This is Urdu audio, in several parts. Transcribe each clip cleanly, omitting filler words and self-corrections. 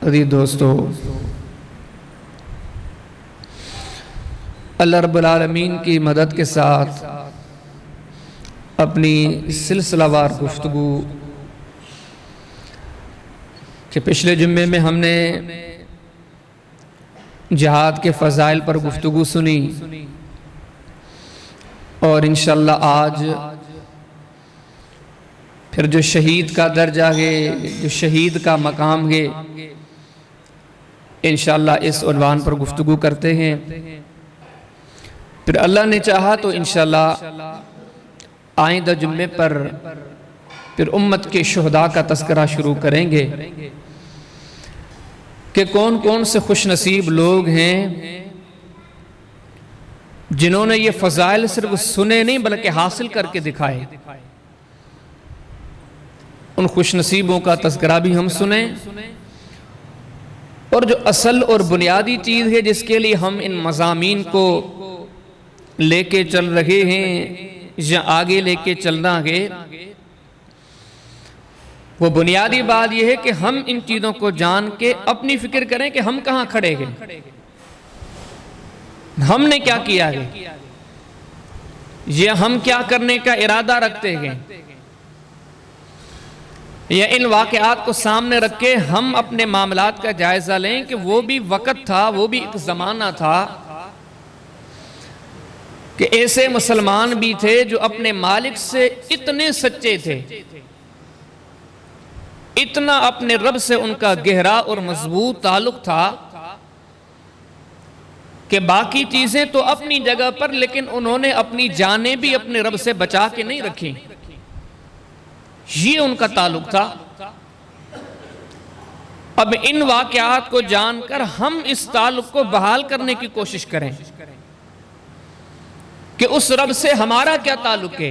عزیز دوستو، اللہ رب العالمین کی مدد کے ساتھ اپنی سلسلہ وار گفتگو کہ پچھلے جمعے میں ہم نے جہاد کے فضائل پر گفتگو سنی اور انشاءاللہ آج پھر جو شہید کا درجہ ہے، جو شہید کا مقام ہے، انشاءاللہ اس عنوان پر گفتگو کرتے ہیں۔ پھر اللہ نے چاہا تو انشاءاللہ آئندہ جمعے پر پھر امت کے شہداء کا تذکرہ شروع کریں گے کہ کون کون سے خوش نصیب لوگ ہیں جنہوں نے یہ فضائل صرف سنے نہیں بلکہ حاصل کر کے دکھائے۔ ان خوش نصیبوں کا تذکرہ بھی ہم سنیں، اور جو اصل اور بنیادی چیز ہے جس کے لیے ہم ان مضامین کو لے کے چل رہے ہیں یا آگے لے کے چلنا ہے، وہ بنیادی بات یہ ہے کہ ہم ان چیزوں کو جان کے اپنی فکر کریں کہ ہم کہاں کھڑے ہیں، ہم نے کیا کیا ہے، یا ہم کیا کرنے کا ارادہ رکھتے ہیں، یا ان واقعات کو سامنے رکھ کے ہم اپنے معاملات کا جائزہ لیں کہ وہ بھی وقت تھا، وہ بھی ایک زمانہ تھا کہ ایسے مسلمان بھی تھے جو اپنے مالک سے اتنے سچے تھے، اتنا اپنے رب سے ان کا گہرا اور مضبوط تعلق تھا کہ باقی چیزیں تو اپنی جگہ پر، لیکن انہوں نے اپنی جانیں بھی اپنے رب سے بچا کے نہیں رکھی۔ یہ ان کا تعلق تھا۔ اب ان واقعات کو جان کر ہم اس تعلق کو بحال کرنے کی کوشش کریں کہ اس رب سے ہمارا کیا تعلق ہے،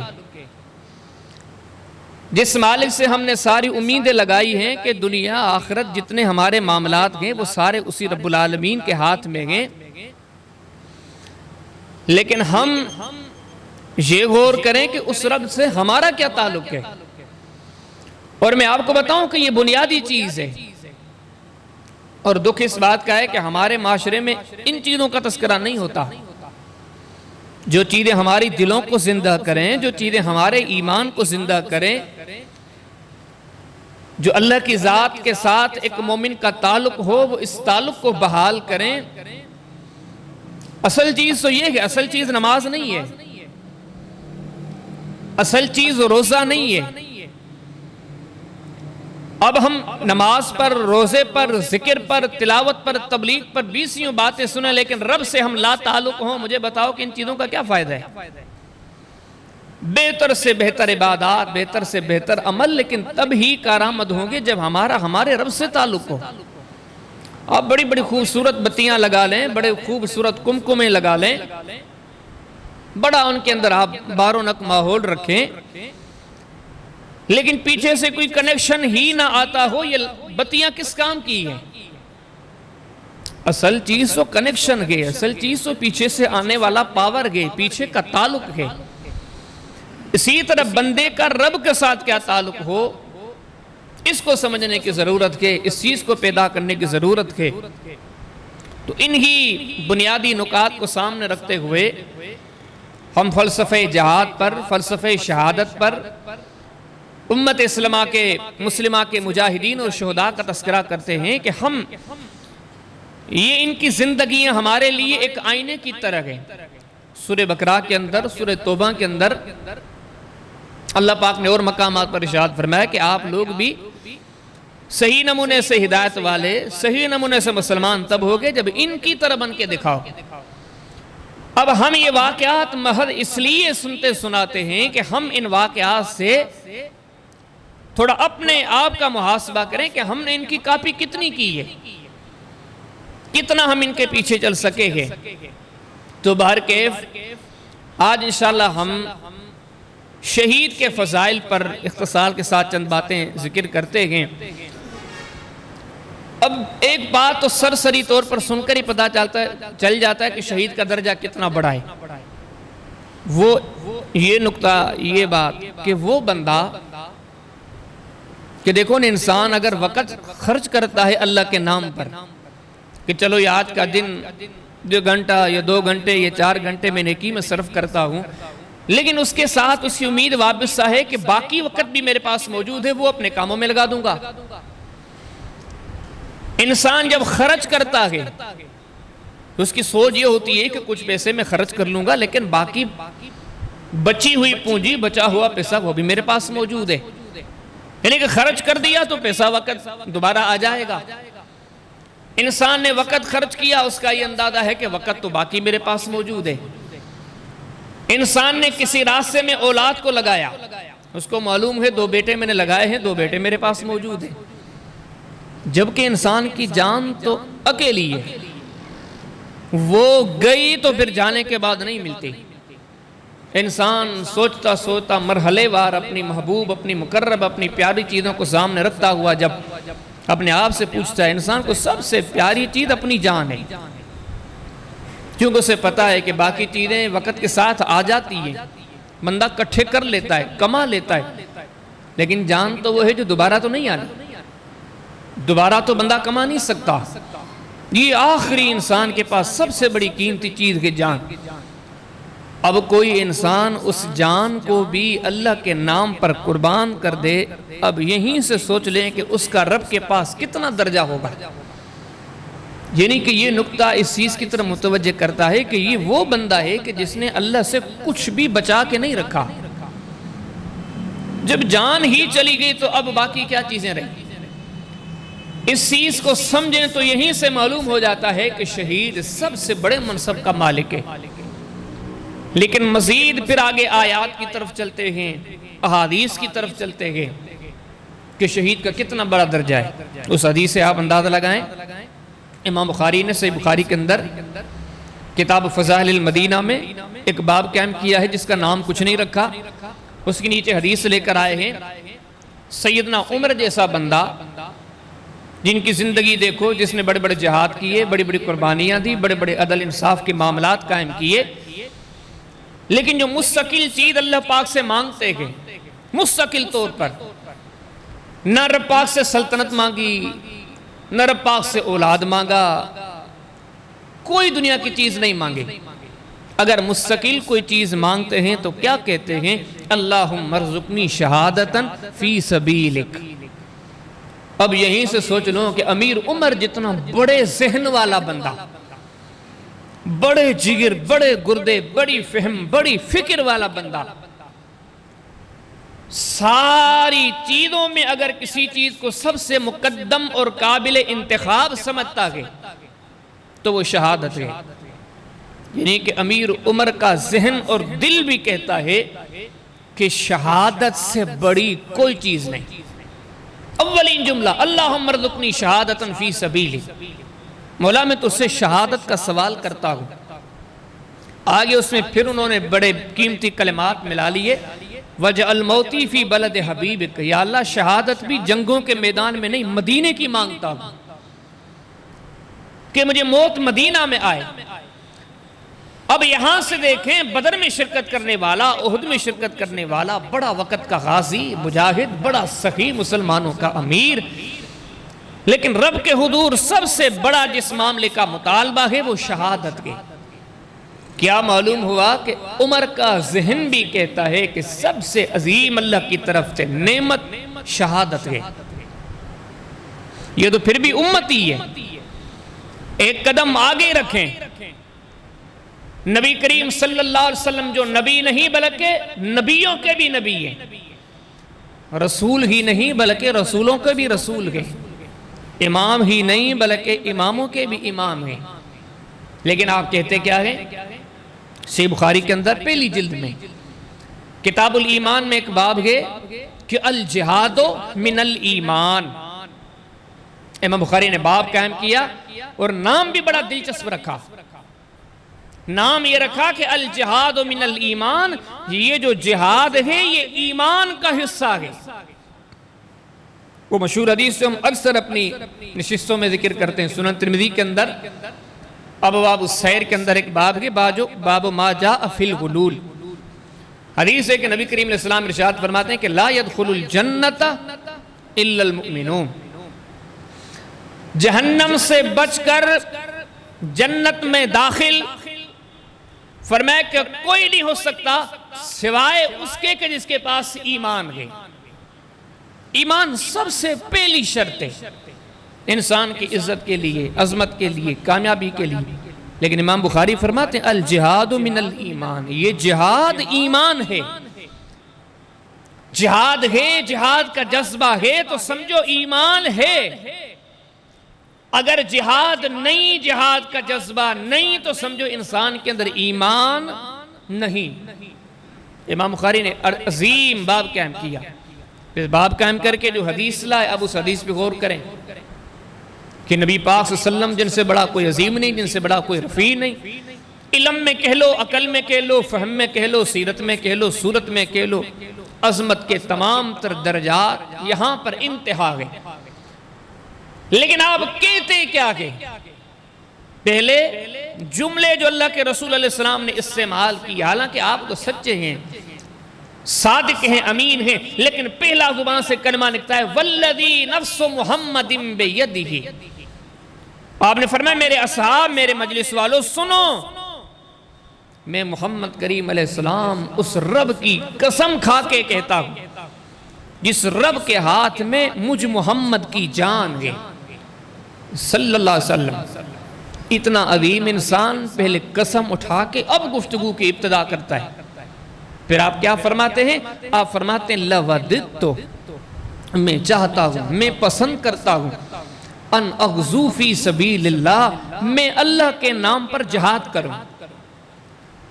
جس مالک سے ہم نے ساری امیدیں لگائی ہیں کہ دنیا آخرت جتنے ہمارے معاملات ہیں وہ سارے اسی رب العالمین کے ہاتھ میں ہیں، لیکن ہم یہ غور کریں کہ اس رب سے ہمارا کیا تعلق ہے۔ اور میں آپ کو بتاؤں کہ یہ بنیادی چیز ہے، اور دکھ اس بات کا ہے کہ ہمارے معاشرے میں ان چیزوں کا تذکرہ نہیں ہوتا۔ جو چیزیں ہماری دلوں کو زندہ کریں، جو چیزیں ہمارے ایمان کو زندہ کریں، جو اللہ کی ذات کے ساتھ ایک مومن کا تعلق ہو، وہ اس تعلق کو بحال کریں۔ اصل چیز تو یہ ہے، اصل چیز نماز نہیں ہے، اصل چیز روزہ نہیں ہے۔ اب ہم نماز پر، روزے پر، ذکر پر، تلاوت پر، تبلیغ پر 20 باتیں سنیں، لیکن رب سے ہم لا تعلق ہوں، مجھے بتاؤ کہ ان چیزوں کا کیا فائدہ ہے؟ بہتر سے بہتر عبادات، بہتر سے بہتر عمل، لیکن تب ہی کارآمد ہوں گے جب ہمارے رب سے تعلق ہو۔ آپ بڑی بڑی خوبصورت بتیاں لگا لیں، بڑے خوبصورت کمکمیں لگا لیں، بڑا ان کے اندر آپ بارونق ماحول رکھیں، لیکن پیچھے سے کوئی کنیکشن ہی نہ آتا ہو، یہ بتیاں کس کام کی ہیں؟ اصل چیز تو کنیکشن ہے، اصل چیز تو پیچھے سے آنے والا پاور ہے، پیچھے کا تعلق ہے۔ اسی طرح بندے کا رب کے ساتھ کیا تعلق ہو، اس کو سمجھنے کی ضرورت ہے، اس چیز کو پیدا کرنے کی ضرورت ہے۔ تو انہی بنیادی نکات کو سامنے رکھتے ہوئے ہم فلسفہ جہاد پر، فلسفہ شہادت پر، امت مسلمہ کے مجاہدین اور شہداء کا تذکرہ کرتے ہیں کہ ہم یہ ان کی زندگیاں ہمارے لیے ایک آئینے کی طرح ہیں۔ سورہ بقرہ کے اندر، سورہ توبہ کے اندر اللہ پاک نے اور مقامات پر ارشاد فرمایا کہ آپ لوگ بھی صحیح نمونے سے ہدایت والے، صحیح نمونے سے مسلمان تب ہوگے جب ان کی طرح بن کے دکھاؤ۔ اب ہم یہ واقعات محض اس لیے سنتے سناتے ہیں کہ ہم ان واقعات سے تھوڑا اپنے آپ کا محاسبہ کریں کہ ہم نے ان کی کاپی کتنی کی ہے، کتنا ہم ان کے پیچھے چل سکے ہیں۔ تو بہرکیف آج انشاءاللہ ہم شہید کے فضائل پر اختصار کے ساتھ چند باتیں ذکر کرتے ہیں۔ اب ایک بات تو سرسری طور پر سن کر ہی پتہ چل جاتا ہے کہ شہید کا درجہ کتنا بڑا ہے۔ وہ یہ نقطہ، یہ بات کہ وہ بندہ کہ دیکھو نا انسان اگر وقت خرچ کرتا ہے اللہ کے نام پر کہ چلو یہ آج کا دن 2 گھنٹہ یا 2 گھنٹے یا 4 گھنٹے میں نیکی میں صرف کرتا ہوں، لیکن اس کے ساتھ اس کی امید وابستہ ہے کہ باقی وقت بھی میرے پاس موجود ہے، وہ اپنے کاموں میں لگا دوں گا۔ انسان جب خرچ کرتا ہے اس کی سوچ یہ ہوتی ہے کہ کچھ پیسے میں خرچ کر لوں گا، لیکن باقی بچی ہوئی پونجی، بچا ہوا پیسہ وہ بھی میرے پاس موجود ہے، یعنی کہ خرچ کر دیا تو پیسہ وقت دوبارہ آ جائے گا۔ انسان نے وقت خرچ کیا، اس کا یہ اندازہ ہے کہ وقت تو باقی میرے پاس موجود ہے۔ انسان نے کسی راستے میں اولاد کو لگایا، اس کو معلوم ہے 2 بیٹے میں نے لگائے ہیں، 2 بیٹے میرے پاس موجود ہیں، جبکہ انسان کی جان تو اکیلی ہے، وہ گئی تو پھر جانے کے بعد نہیں ملتی۔ انسان سوچتا سوچتا مرحلے وار اپنی محبوب، اپنی مقرب، اپنی پیاری چیزوں کو سامنے رکھتا ہوا جب اپنے آپ سے پوچھتا ہے، انسان کو سب سے پیاری چیز اپنی جان ہے، کیونکہ اسے پتا ہے کہ باقی چیزیں وقت کے ساتھ آ جاتی ہیں، بندہ کٹھے کر لیتا ہے، کما لیتا ہے، لیکن جان تو وہ ہے جو دوبارہ تو نہیں آنی، دوبارہ تو بندہ کما نہیں سکتا۔ یہ آخری انسان کے پاس سب سے بڑی قیمتی چیز ہے جان۔ اب کوئی انسان اس جان کو بھی اللہ کے نام پر قربان کر دے، اب یہیں سے سوچ لیں کہ اس کا رب کے پاس کتنا درجہ ہوگا۔ یعنی کہ یہ نقطہ اس چیز کی طرف متوجہ کرتا ہے کہ یہ وہ بندہ ہے کہ جس نے اللہ سے کچھ بھی بچا کے نہیں رکھا۔ جب جان ہی چلی گئی تو اب باقی کیا چیزیں رہیں؟ اس چیز کو سمجھیں تو یہیں سے معلوم ہو جاتا ہے کہ شہید سب سے بڑے منصب کا مالک ہے۔ لیکن مزید پھر آگے آیات کی طرف چلتے ہیں، احادیث کی طرف چلتے ہیں کہ شہید کا کتنا بڑا درجہ ہے۔ اس حدیث سے آپ اندازہ لگائیں، امام بخاری نے صحیح بخاری کے اندر کتاب فضائل المدینہ میں ایک باب قائم کیا ہے جس کا نام کچھ نہیں رکھا، اس کے نیچے حدیث لے کر آئے ہیں، سیدنا عمر جیسا بندہ جن کی زندگی دیکھو، جس نے بڑے بڑے جہاد کیے، بڑی بڑی قربانیاں دی، بڑے بڑے عدل انصاف کے معاملات قائم کیے، لیکن جو مستقل چیز اللہ پاک سے مانگتے ہیں مستقل طور پر، نہ رب پاک سے سلطنت مانگی، نہ رب پاک سے اولاد مانگا، کوئی دنیا کی چیز نہیں مانگے، اگر مستقل کوئی چیز مانگتے ہیں تو کیا کہتے ہیں؟ اللہم ارزقنی شہادتاً فی سبیلک۔ اب یہیں سے سوچ لو کہ امیر عمر جتنا بڑے ذہن والا بندہ، بڑے جگر، بڑے گردے، بڑی فہم، بڑی فکر والا بندہ، ساری چیزوں میں اگر کسی چیز کو سب سے مقدم اور قابل انتخاب سمجھتا ہے تو وہ شہادت ہے۔ یعنی کہ امیر عمر کا ذہن اور دل بھی کہتا ہے کہ شہادت سے بڑی کوئی چیز نہیں۔ اولین جملہ اللہم ارزقنی شہادتاً فی سبیلی، مولا میں تو اس سے شہادت کا سوال کرتا ہوں۔ آگے اس میں پھر انہوں نے بڑے قیمتی کلمات ملا لیے، وَجْعَلْ مَوْتِي فِي بَلَدِ حَبِيبِكَ، یا اللہ شہادت بھی جنگوں کے میدان میں نہیں، مدینے کی مانگتا ہوں کہ مجھے موت مدینہ میں آئے۔ اب یہاں سے دیکھیں، بدر میں شرکت کرنے والا، احد میں شرکت کرنے والا، بڑا وقت کا غازی، مجاہد، بڑا سخی، مسلمانوں کا امیر، لیکن رب کے حضور سب سے بڑا جس معاملے کا مطالبہ ہے وہ شہادت کے۔ کیا معلوم ہوا کہ عمر کا ذہن بھی کہتا ہے کہ سب سے عظیم اللہ کی طرف سے نعمت شہادت ہے۔ یہ تو پھر بھی امتی ہے، ایک قدم آگے رکھیں۔ نبی کریم صلی اللہ علیہ وسلم جو نبی نہیں بلکہ نبیوں کے بھی نبی ہیں، رسول ہی نہیں بلکہ رسولوں کے بھی رسول ہیں، امام ہی نہیں بلکہ اماموں کے بھی امام ہیں، لیکن آپ کہتے کیا ہیں؟ صحیح بخاری کے اندر پہلی جلد میں کتاب الایمان میں ایک باب ہے کہ الجہاد من الایمان، امام بخاری نے باب قائم کیا اور نام بھی بڑا دلچسپ رکھا، نام یہ رکھا کہ الجہاد من الایمان، یہ جو جہاد ہے یہ ایمان کا حصہ ہے۔ وہ مشہور حدیث سے ہم اکثر اپنی نشستوں میں ذکر کرتے ہیں، سنن ترمذی کے اندر ابواب السیر کے اندر ایک باب ہے، باب ما جاء فی الغلول، حدیث ہے کہ نبی کریم علیہ السلام ارشاد فرماتے ہیں کہ لا يدخل الجنت الا المؤمنون، جہنم سے بچ کر جنت میں داخل فرمایا کہ کوئی نہیں ہو سکتا سوائے اس کے کہ جس کے پاس ایمان ہے۔ ایمان سب سے پہلی شرط ہے انسان کی عزت کے لیے، عظمت کے لیے، کامیابی کے لیے۔ لیکن امام بخاری فرماتے ہیں الجہاد من الایمان، یہ جہاد ایمان ہے۔ جہاد ہے، جہاد کا جذبہ ہے تو سمجھو ایمان ہے۔ اگر جہاد نہیں، جہاد کا جذبہ نہیں تو سمجھو انسان کے اندر ایمان نہیں۔ امام بخاری نے عظیم باب قائم کیا، اس باب قائم کر کے جو حدیث لائے اب اس حدیث پہ غور کریں کہ نبی پاک صلی اللہ علیہ وسلم جن سے بڑا کوئی عظیم نہیں، جن سے بڑا کوئی رفیع نہیں، علم میں کہہ لو، عقل میں کہہ لو، فہم میں کہہ لو، سیرت میں کہہ لو، صورت میں کہہ لو، عظمت کے تمام تر درجات یہاں پر انتہا ہے۔ لیکن آپ کہتے کیا کہ پہلے جملے جو اللہ کے رسول علیہ السلام نے استعمال کی، حالانکہ آپ تو سچے ہیں، صادق ہیں، امین ہیں، لیکن پہلا زبان سے کلمہ نکتا ہے والذی نفس محمد بیدہ۔ آپ نے فرمایا میرے اصحاب، میرے مجلس والوں سنو، میں محمد کریم علیہ السلام اس رب کی قسم کھا کے کہتا ہوں جس رب کے ہاتھ میں مجھ محمد کی جان ہے صلی اللہ علیہ وسلم۔ اتنا عظیم انسان پہلے قسم اٹھا کے اب گفتگو کی ابتدا کرتا ہے۔ پھر آپ کیا فرماتے ہیں؟ آپ فرماتے ہیں لوددتو، میں چاہتا ہوں، میں پسند کرتا ہوں، ان اغزو فی سبیل اللہ، میں اللہ کے نام پر جہاد کروں۔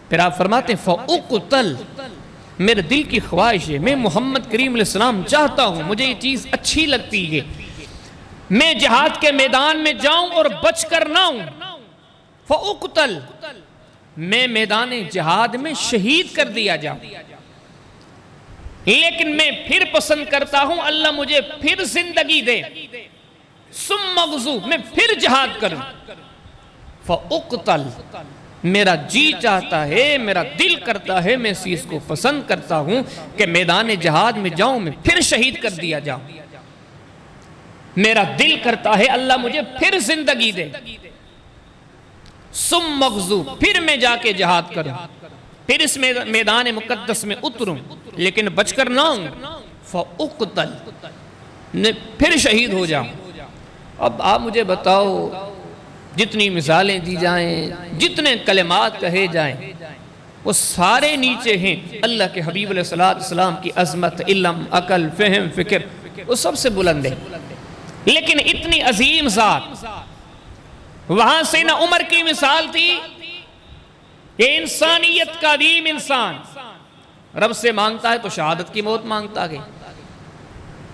پھر آپ فرماتے ہیں فاقتل، میرے دل کی خواہش ہے، میں محمد کریم علیہ السلام چاہتا ہوں، مجھے یہ چیز اچھی لگتی ہے، میں جہاد کے میدان میں جاؤں اور بچ کر نہ ہوں، فاقتل، میں میدان جہاد میں شہید کر دیا جاؤں، لیکن میں پھر پسند کرتا ہوں اللہ مجھے پھر زندگی دے، ثم اغزو، میں پھر جہاد کروں، فاقتل، میرا جی چاہتا ہے، میرا دل کرتا ہے، میں اس چیز کو پسند کرتا ہوں کہ میدان جہاد میں جاؤں، میں پھر شہید کر دیا جاؤں، میرا دل کرتا ہے اللہ مجھے پھر زندگی دے، ثم اغزو، پھر میں جا کے جہاد کروں، پھر اس میدان مقدس میں اتروں، لیکن بچ کر نہ ہوں، فاقتل، پھر شہید ہو جاؤں۔ اب آپ مجھے بتاؤ، جتنی مثالیں دی جائیں، جتنے کلمات کہے جائیں، وہ سارے نیچے ہیں اللہ کے حبیب علیہ السلام کی عظمت، علم، عقل، فہم، فکر، وہ سب سے بلند ہے۔ لیکن اتنی عظیم ذات، وہاں سیدنا عمر کی مثال تھی، یہ انسانیت کا عظیم انسان رب سے مانگتا ہے تو شہادت کی موت مانگتا ہے۔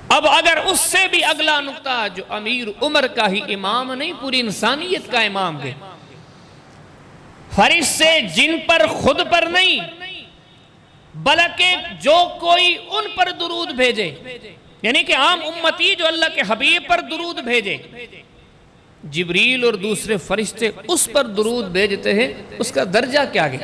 اب اگر اس سے بھی اگلا نقطہ جو امیر عمر کا ہی امام نہیں، پوری انسانیت کا امام ہے، فرشتے جن پر خود پر نہیں بلکہ جو کوئی ان پر درود بھیجے، یعنی کہ عام امتی جو اللہ کے حبیب پر درود بھیجے، جبریل اور دوسرے فرشتے اس پر درود بھیجتے ہیں، اس کا درجہ کیا ہے؟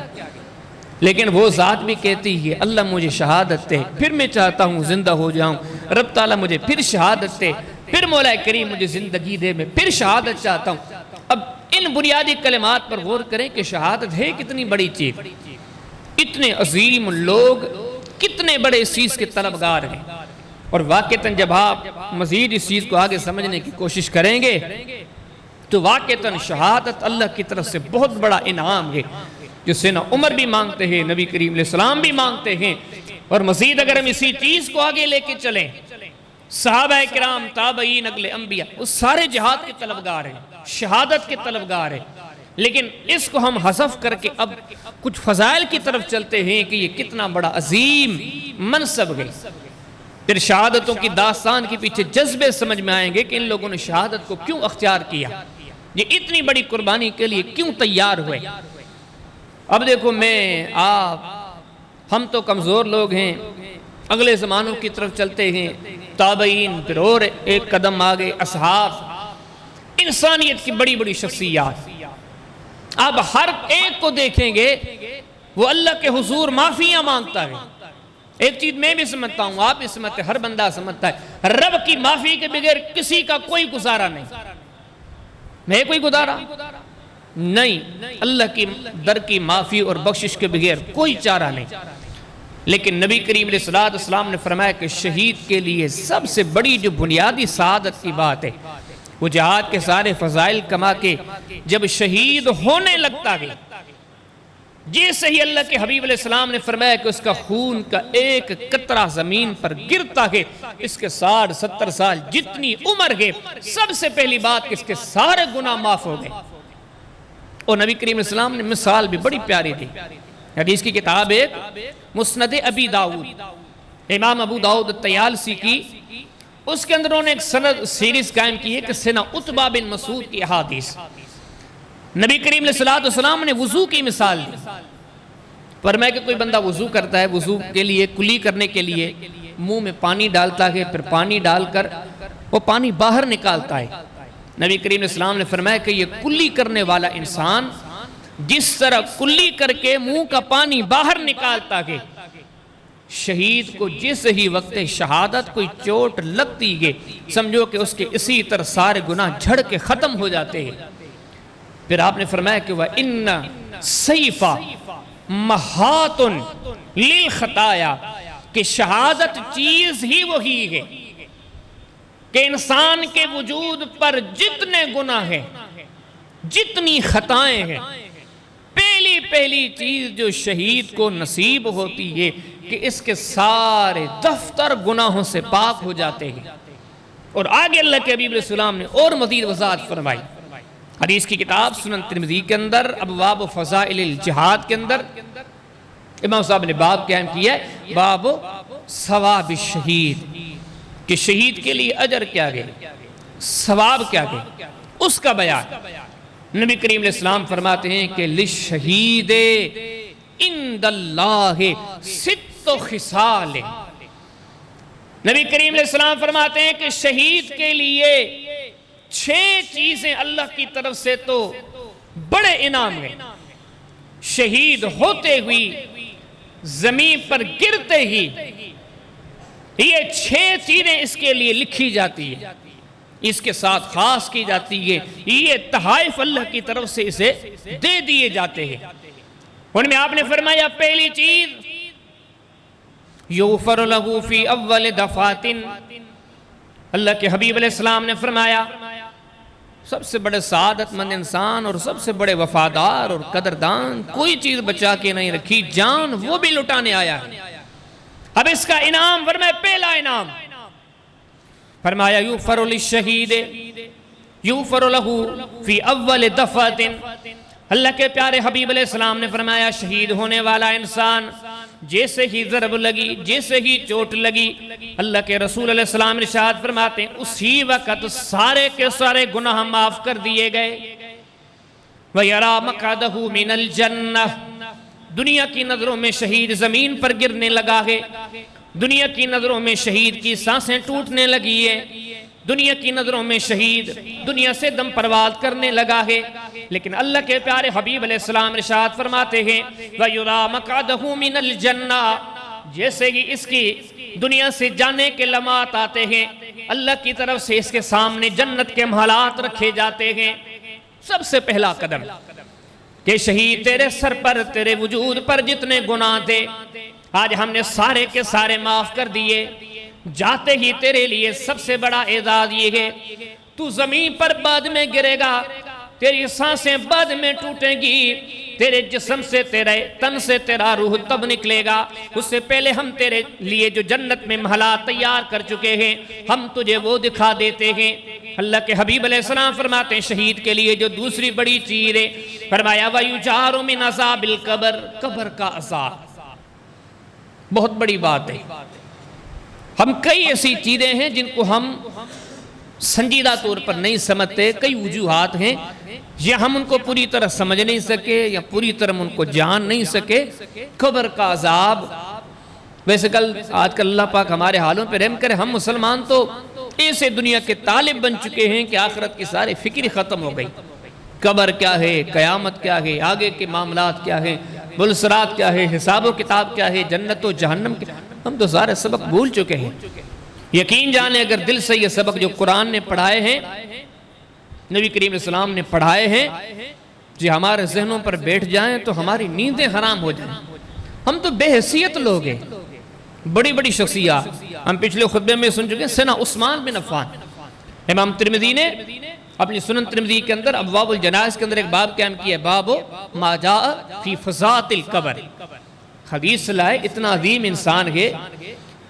لیکن وہ ذات بھی کہتی ہے اللہ مجھے شہادت دے، پھر میں چاہتا ہوں زندہ ہو جاؤں، رب تعالیٰ مجھے پھر شہادت دے، پھر مولا کریم مجھے زندگی دے، میں پھر شہادت چاہتا ہوں۔ اب ان بنیادی کلمات پر غور کریں کہ شہادت ہے کتنی بڑی چیز، اتنے عظیم لوگ کتنے بڑے اس چیز کے طلبگار ہیں، اور واقعتاً جب آپ مزید اس چیز کو آگے سمجھنے کی کوشش کریں گے تو واقعتاً شہادت اللہ کی طرف سے بہت بڑا انعام ہے، جس سے نہ عمر بھی مانگتے ہیں، نبی کریم علیہ السلام بھی مانگتے ہیں۔ اور مزید اگر ہم اسی چیز کو آگے لے کے چلیں، صحابہ کرام، تابعین، اگل انبیاء، وہ سارے جہاد کے طلبگار ہیں، شہادت کے طلبگار ہیں، لیکن اس کو ہم حذف کر کے اب کچھ فضائل کی طرف چلتے ہیں کہ یہ کتنا بڑا عظیم منصب ہے۔ پھر شہادتوں کی داستان کے پیچھے جذبے سمجھ میں آئیں گے کہ ان لوگوں نے شہادت کو کیوں اختیار کیا، یہ اتنی بڑی قربانی کے لیے کیوں تیار ہوئے۔ اب دیکھو میں، آپ، ہم تو کمزور لوگ ہیں، اگلے زمانوں کی طرف چلتے ہیں، تابعین، پھر اور ایک قدم آگے اصحاب، انسانیت کی بڑی بڑی شخصیات، اب ہر ایک کو دیکھیں گے وہ اللہ کے حضور معافیاں مانگتا ہے، ایک چیز میں بھی سمجھتا ہوں، آپ بھی سمجھتے ہیں، ہر بندہ سمجھتا ہے، رب کی معافی کے بغیر کسی کا کوئی گزارا نہیں. میں کوئی گزارا نہیں، اللہ کی در کی معافی اور بخشش کے بغیر کوئی چارہ نہیں. لیکن نبی کریم علیہ السلام نے فرمایا کہ شہید کے لیے سب سے بڑی جو بنیادی سعادت کی بات ہے، وہ جہاد کے سارے فضائل کما کے جب شہید ہونے لگتا ہے، جیسے ہی اللہ کے حبیب علیہ السلام نے فرمایا کہ اس کا خون کا ایک قطرہ زمین پر گرتا ہے، اس کے 60-70 سال جتنی عمر ہے، سب سے پہلی بات کہ اس کے سارے گناہ معاف ہو گئے. اور نبی کریم علیہ السلام نے مثال بھی بڑی پیاری دی. حدیث کی کتاب ایک مسند ابی داؤد، امام ابو داؤد الطیالسی کی، اس کے اندر انہوں نے ایک سند سیریز قائم کی ہے کہ سیدنا عتبہ بن مسعود کی احادیث. نبی کریم علیہ السلام نے وضو کی مثال دی. فرمایا کہ کوئی بندہ وضو کرتا ہے، وضو کے لیے کلی کرنے کے لیے منہ میں پانی ڈالتا ہے، پھر پانی ڈال کر وہ پانی باہر نکالتا ہے. نبی کریم علیہ السلام نے فرمایا کہ یہ کلی کرنے والا انسان جس طرح کلی کر کے منہ کا پانی باہر نکالتا ہے، شہید کو جس ہی وقت شہادت کوئی چوٹ لگتی ہے، سمجھو کہ اس کے اسی طرح سارے گناہ جھڑ کے ختم ہو جاتے ہیں. پھر آپ نے فرمایا کہ وَإِنَّ سَيْفَ مَحَاتٌ لِلْخَطَايَا، کہ شہادت چیز ہی وہی ہے کہ انسان کے وجود پر جتنے گناہ ہیں، جتنی خطائیں ہیں، پہلی چیز جو شہید کو نصیب ہوتی ہے کہ اس کے سارے دفتر گناہوں سے پاک ہو جاتے ہیں. اور آگے اللہ کے حبیب علیہ السلام نے اور مزید وضاحت فرمائی. حدیث کی کتاب سنن ترمذی کے اندر ابواب فضائل الجہاد کے اندر امام صاحب نے باب قائم کیا ہے، باب ثواب الشہید، کہ شہید کے لیے اجر کیا گئے، ثواب کیا گئے، اس کا بیان. نبی کریم علیہ السلام فرماتے ہیں کہ للشہید عند اللہ ست خصال. نبی کریم علیہ السلام فرماتے ہیں کہ شہید کے لیے 6 چیزیں اللہ کی طرف سے تو بڑے انعام ہیں. شہید ہوتے ہوئی زمین پر گرتے ہی یہ 6 چیزیں اس کے لیے لکھی جاتی ہیں، اس کے ساتھ خاص کی جاتی ہے، یہ تحائف اللہ کی طرف سے اسے دے دیے جاتے ہیں. ان میں آپ نے فرمایا پہلی چیز یغفر لہ فی اول دفعۃ. اللہ کے حبیب علیہ السلام نے فرمایا سب سے بڑے سعادت مند انسان اور سب سے بڑے وفادار اور قدردان کوئی چیز بچا کے نہیں رکھی، جان وہ بھی لٹانے آیا ہے. اب اس کا انعام فرمایا پہلا انعام فرمایا یغفر للشہید یغفر لہ فی اول دفعۃ. اللہ کے پیارے حبیب علیہ السلام نے فرمایا شہید ہونے والا انسان جیسے ہی ضرب لگی، جیسے ہی چوٹ لگی، اللہ کے رسول علیہ السلام ارشاد فرماتے ہیں اسی وقت سارے کے سارے گناہ معاف کر دیے گئے. وَيَرَى مَقْعَدَهُ مِنَ الْجَنَّةِ. دنیا کی نظروں میں شہید زمین پر گرنے لگا ہے، دنیا کی نظروں میں شہید کی سانسیں ٹوٹنے لگی ہے، دنیا کی نظروں میں شہید دنیا سے دم پرواز کرنے لگا ہے. لیکن اللہ کے پیارے حبیب علیہ السلام ارشاد فرماتے ہیں وَيُرَى مَقْعَدَهُ مِنَ الْجَنَّةِ. جیسے ہی اس کی دنیا سے جانے کے لمحات آتے ہیں، اللہ کی طرف سے اس کے سامنے جنت کے محلات رکھے جاتے ہیں. سب سے پہلا قدم کہ شہید تیرے سر پر، تیرے وجود پر جتنے گناہ تھے آج ہم نے سارے کے سارے معاف کر دیے. جاتے ہی تیرے لیے سب سے بڑا اعزاز یہ ہے تو زمین پر بعد میں گرے گا، تیری سانسیں بعد میں ٹوٹیں گی، تیرے جسم سے، تیرے تن سے تیرا روح تب نکلے گا. اس سے پہلے ہم تیرے لیے جو جنت میں محلات تیار کر چکے ہیں ہم تجھے وہ دکھا دیتے ہیں. اللہ کے حبیب علیہ السلام فرماتے ہیں شہید کے لیے جو دوسری بڑی چیز ہے فرمایا وَيُجَارُ مِنْ عَذَابِ الْقَبْرِ. قبر کا عذاب بہت بڑی بات ہے. ہم کئی ایسی چیزیں ہیں جن کو ہم سنجیدہ طور پر نہیں سمجھتے، کئی وجوہات ہیں یا ہم ان کو پوری طرح سمجھ نہیں سکے یا پوری طرح ان کو جان نہیں سکے. قبر کا عذاب ویسے آج کل اللہ پاک ہمارے حالوں پہ رحم کرے، ہم مسلمان تو ایسے دنیا کے طالب بن چکے ہیں کہ آخرت کی سارے فکر ختم ہو گئی. قبر کیا ہے، قیامت کیا ہے، آگے کے معاملات کیا ہے، بلسرات کیا ہے، حساب و کتاب کیا ہے، جنت و جہنم کیا. ہم تو سارے سبق بھول چکے ہیں. یقین جانے اگر دل سے یہ سبق جو قرآن نے پڑھائے ہیں، نبی کریم علیہ السلام نے پڑھائے ہیں، جو ہمارے ذہنوں پر بیٹھ جائیں تو ہماری نیندیں حرام ہو جائیں. ہم تو بے حیثیت لوگ ہیں. بڑی بڑی شخصیات ہم پچھلے خطبے میں سن چکے ہیں. سیدنا عثمان بن عفان، امام ترمذی نے اپنی سنن ترمذی کے اندر ابواب الجنائز کے اندر ایک باب قائم کیا ہے، باب ما جاء فی فضاءت القبر. حدیث لائے اتنا عظیم انسان ہے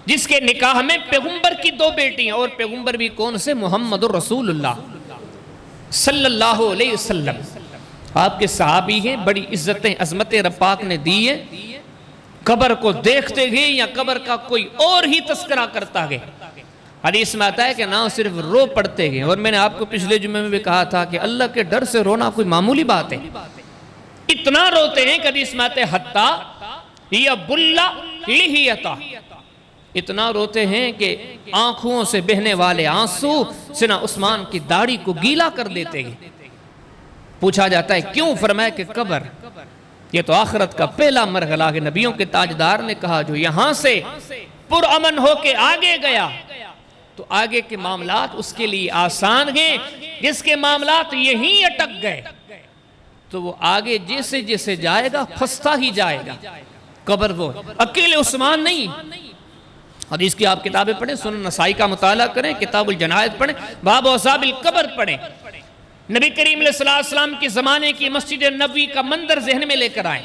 جس کے نکاح میں پیغمبر کی 2 بیٹیاں، اور پیغمبر بھی کون سے؟ محمد الرسول اللہ صلی اللہ علیہ وسلم. آپ کے صحابی ہیں، بڑی عزتیں عظمتیں رب پاک نے دی ہیں. قبر کو دیکھتے گئے یا قبر کا کوئی اور ہی تذکرہ کرتا گئے. حدیث میں آتا ہے کہ نہ صرف رو پڑتے گئے، اور میں نے آپ کو پچھلے جمعے میں بھی کہا تھا کہ اللہ کے ڈر سے رونا کوئی معمولی بات ہے. اتنا روتے ہیں کہ حدیث میں آتے ہیں حتیٰ یا بلا لحیتا، اتنا روتے ہیں کہ آنکھوں سے بہنے والے آنسو سیدنا عثمان کی داڑھی کو گیلا کر دیتے ہیں. پوچھا جاتا ہے کیوں؟ فرمایا کہ قبر یہ تو آخرت کا پہلا مرحلہ ہے. نبیوں کے تاجدار نے کہا جو یہاں سے پرامن ہو کے آگے گیا تو آگے کے معاملات اس کے لیے آسان ہیں. جس کے معاملات یہیں اٹک گئے تو وہ آگے جیسے جیسے جائے گا پھنستا ہی جائے گا. قبر وہ اکیلے عثمان نہیں. حدیث کی آپ کتابیں پڑھیں، سنن نسائی کا مطالعہ کریں، کتاب الجنائز پڑھیں، باب عذاب القبر پڑھیں. نبی کریم علیہ السلام کے زمانے کی مسجد نبوی کا منظر ذہن میں لے کر آئیں.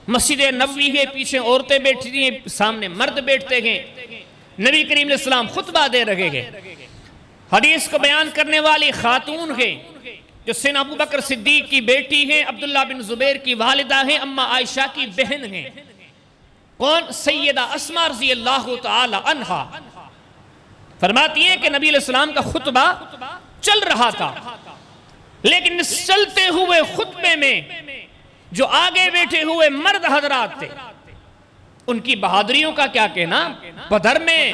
مسجد نبوی ہے، پیچھے عورتیں بیٹھی ہیں، سامنے مرد بیٹھتے ہیں. نبی کریم علیہ السلام خطبہ دے رہے ہیں. حدیث کو بیان کرنے والی خاتون ہیں جو سیدنا ابو بکر صدیق کی بیٹی ہیں، عبداللہ بن زبیر کی والدہ ہیں، اما عائشہ کی بہن ہیں. کون؟ سیدہ اسماء رضی اللہ تعالی عنہا. فرماتی ہیں کہ نبی علیہ السلام کا خطبہ چل رہا تھا، لیکن اس چلتے ہوئے خطبے میں جو آگے بیٹھے ہوئے مرد حضرات تھے ان کی بہادریوں کا کیا کہنا. بدر میں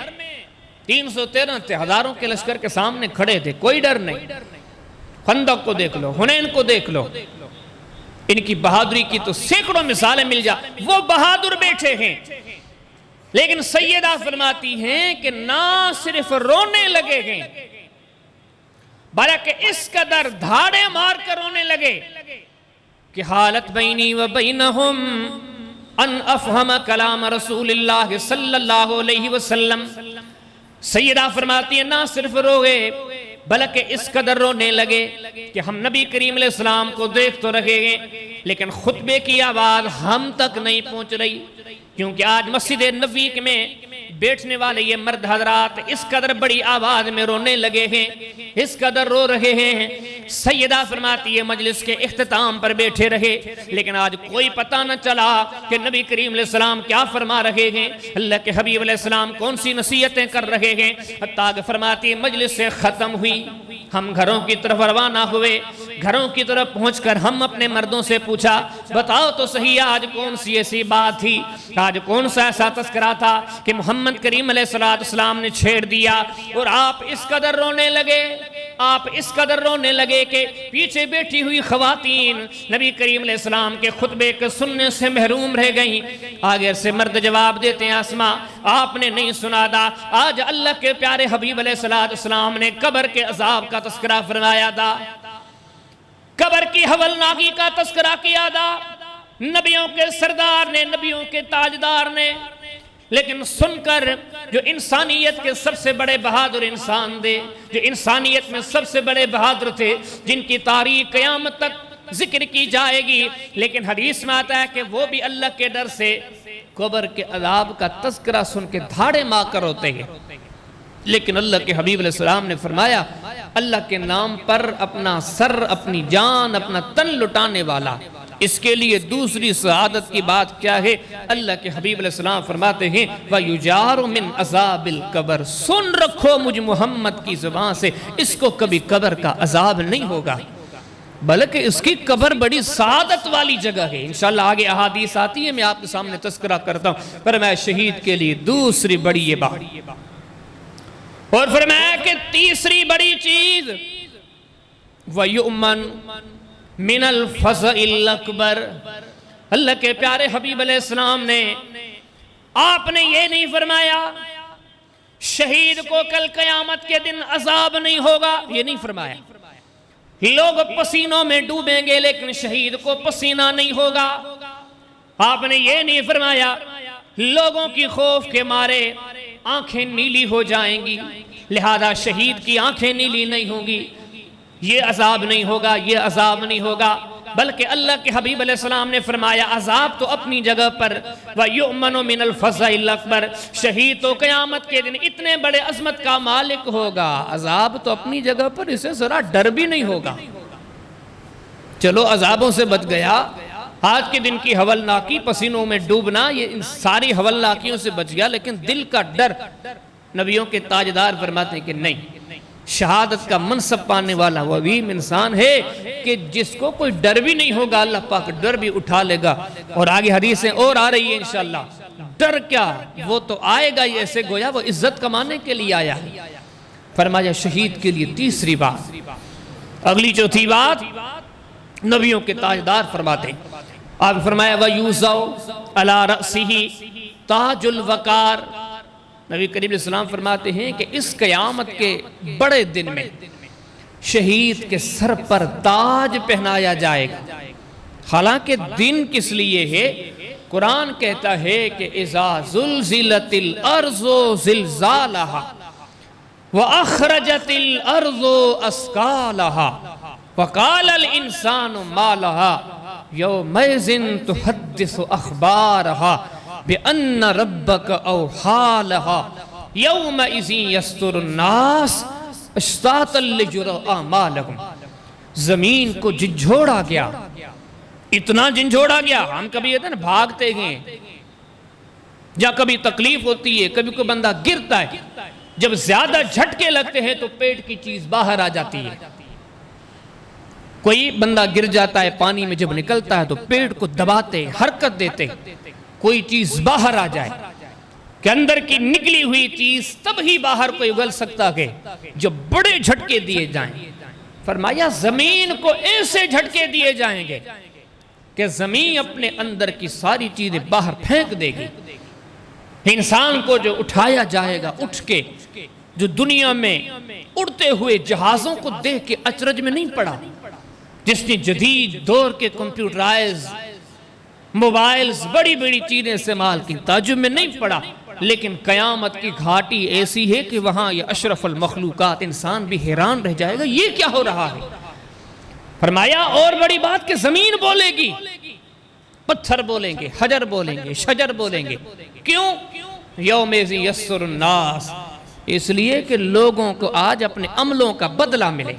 313 تھے، ہزاروں کے لشکر کے سامنے کھڑے تھے، کوئی ڈر نہیں. خندق کو دیکھ لو، حنین کو دیکھ لو، ان کی بہادری کی تو سینکڑوں مثالیں مل جا. وہ بہادر بیٹھے ہیں، لیکن سیدہ فرماتی ہیں کہ نہ صرف رونے لگے ہیں بلکہ اس قدر دھاڑے مار کر رونے لگے کہ حالت بینی و بینہم ان افہم کلام رسول اللہ صلی اللہ علیہ وسلم. سیدہ فرماتی ہیں نہ صرف روئے بلکہ اس قدر رونے لگے کہ ہم نبی کریم علیہ السلام کو دیکھ تو رہے ہیں لیکن خطبے کی آواز ہم تک نہیں پہنچ رہی. کیونکہ آج مسجد نبوی میں بیٹھنے والے یہ مرد حضرات اس قدر بڑی آواز میں رونے لگے ہیں، اس قدر رو رہے ہیں. سیدہ فرماتی ہے مجلس کے اختتام پر بیٹھے رہے لیکن آج کوئی پتہ نہ چلا کہ نبی کریم علیہ السلام کیا فرما رہے ہیں، اللہ کے حبیب علیہ السلام کون سی نصیحتیں کر رہے ہیں. حتیٰ کہ فرماتی ہے مجلس سے ختم ہوئی، ہم گھروں کی طرف روانہ ہوئے. گھروں کی طرف پہنچ کر ہم اپنے مردوں سے پوچھا بتاؤ تو صحیح آج کون سی ایسی بات تھی، آج کون سا ایسا تذکرہ تھا کہ محمد کریم علیہ السلام نے چھیڑ دیا اور آپ اس قدر رونے لگے. آپ اس قدر رونے لگے کہ پیچھے بیٹھی ہوئی خواتین نبی کریم علیہ السلام کے خطبے کے سننے سے محروم رہ گئیں. آگے سے مرد جواب دیتے ہیں اسماء آپ نے نہیں سنا تھا آج اللہ کے پیارے حبیب علیہ السلام نے قبر کے عذاب کا تذکرہ فرمایا تھا، قبر کی ہولناکی کا تذکرہ کیا تھا نبیوں کے سردار نے، نبیوں کے تاجدار نے. لیکن سن کر جو انسانیت کے سب سے بڑے بہادر انسان تھے، جو انسانیت میں سب سے بڑے بہادر تھے، جن کی تاریخ قیامت تک ذکر کی جائے گی، لیکن حدیث میں آتا ہے کہ وہ بھی اللہ کے ڈر سے قبر کے عذاب کا تذکرہ سن کے دھاڑے مار کر ہوتے ہیں. لیکن اللہ کے حبیب علیہ السلام نے فرمایا اللہ کے نام پر اپنا سر، اپنی جان، اپنا تن لٹانے والا، اس کے لیے دوسری سعادت کی بات کیا ہے. اللہ کے حبیب علیہ السلام فرماتے ہیں وَيُجَارُ مِنْ عَذَابِ الْقَبْرِ، سن رکھو مجھ محمد کی زبان سے اس کو کبھی قبر کا عذاب نہیں ہوگا بلکہ اس کی قبر بڑی سعادت والی جگہ ہے. انشاءاللہ آگے احادیث آتی ہے، میں آپ کے سامنے تذکرہ کرتا ہوں. پر میں شہید کے لیے دوسری بڑی یہ بات، اور فرمایا کہ تیسری بڑی چیز وَيُؤْمَنُ مِنَ الْفَزَعِ الْأَكْبَرِ، اللہ کے پیارے حبیب علیہ السلام نے آپ نے یہ نہیں فرمایا شہید کو کل قیامت کے دن عذاب نہیں ہوگا، یہ نہیں فرمایا۔ لوگ پسینوں میں ڈوبیں گے لیکن شہید کو پسینہ نہیں ہوگا۔ آپ نے یہ نہیں فرمایا لوگوں کی خوف کے مارے آنکھیں نیلی ہو جائیں گی لہذا شہید کی آنکھیں نیلی نہیں ہوں گی، یہ عذاب نہیں ہوگا، یہ عذاب نہیں ہوگا۔ بلکہ اللہ کے حبیب علیہ السلام نے فرمایا عذاب تو اپنی جگہ پر وَيُؤْمَنُ مِنَ الْفَزَعِ الْأَكْبَرِ، شہید تو قیامت کے دن اتنے بڑے عظمت کا مالک ہوگا، عذاب تو اپنی جگہ پر اسے ذرا ڈر بھی نہیں ہوگا۔ چلو عذابوں سے بچ گیا، آج کے دن کی ہولناکی پسینوں میں ڈوبنا یہ ان ساری ہولناکیوں سے بچ گیا، لیکن دل کا ڈر نبیوں کے تاجدار فرماتے ہیں کہ نہیں، شہادت کا منصب پانے والا وہ عظیم انسان ہے کہ جس کو کوئی ڈر بھی نہیں ہوگا، اللہ پاک ڈر بھی اٹھا لے گا۔ اور آگے حدیثیں اور آ رہی ہیں انشاءاللہ۔ ڈر کیا، وہ تو آئے گا، یہ ایسے گویا وہ عزت کمانے کے لیے آیا ہے۔ فرمایا شہید کے لیے تیسری بات۔ اگلی چوتھی بات نبیوں کے تاجدار فرماتے ہیں، آپ فرمایا وَيُوزَوْ عَلَىٰ رَأْسِهِ تاج الوقار۔ نبی کریم علیہ السلام فرماتے ہیں کہ اس قیامت کے بڑے دن میں شہید کے سر پر تاج پہنایا جائے گا۔ حالانکہ دن کس لیے ہے؟ قرآن کہتا ہے کہ اِذَا زُلْزِلَتِ الْأَرْضُ زِلْزَالَهَا وَأَخْرَجَتِ الْأَرْضُ أَثْقَالَهَا وَقَالَ الْإِنسَانُ مَا لَهَا يَوْمَئِذٍ تُحَدِّثُ أَخْبَارَهَا بِأَنَّ رَبَّكَ أَوْحَىٰ لَهَا يَوْمَئِذٍ يَصْدُرُ النَّاسُ أَشْتَاتًا لِيُرَوْا أَعْمَالَهُمْ۔ زمین کو جھنجھوڑا گیا، اتنا جھنجھوڑا گیا، ہم کبھی یہ نا بھاگتے ہیں یا کبھی تکلیف ہوتی ہے، کبھی کوئی بندہ گرتا ہے، جب زیادہ جھٹکے لگتے ہیں تو پیٹ کی چیز باہر آ جاتی ہے۔ کوئی بندہ گر جاتا ہے پانی میں، جب نکلتا ہے تو پیٹ کو دباتے، حرکت دیتے، کوئی چیز باہر آ جائے کہ اندر کی نکلی ہوئی چیز تب ہی باہر کوئی اگل سکتا ہے جب بڑے جھٹکے دیے جائیں۔ فرمایا زمین کو ایسے جھٹکے دیے جائیں گے کہ زمین اپنے اندر کی ساری چیزیں باہر پھینک دے گی۔ انسان کو جو اٹھایا جائے گا اٹھ کے، جو دنیا میں اڑتے ہوئے جہازوں کو دیکھ کے اچرج میں نہیں پڑا، جس نے جدید دور کے کمپیوٹرائز موبائلز بڑی بڑی چیزیں استعمال کی، تعجب میں نہیں پڑا، لیکن قیامت کی گھاٹی ایسی ہے کہ وہاں یہ اشرف المخلوقات انسان بھی حیران رہ جائے گا، یہ کیا ہو رہا ہے۔ فرمایا اور بڑی بات کہ زمین بولے گی، پتھر بولیں گے، حجر بولیں گے، شجر بولیں گے۔ کیوں؟ یومئذ یصدر الناس، اس لیے کہ لوگوں کو آج اپنے عملوں کا بدلہ ملے۔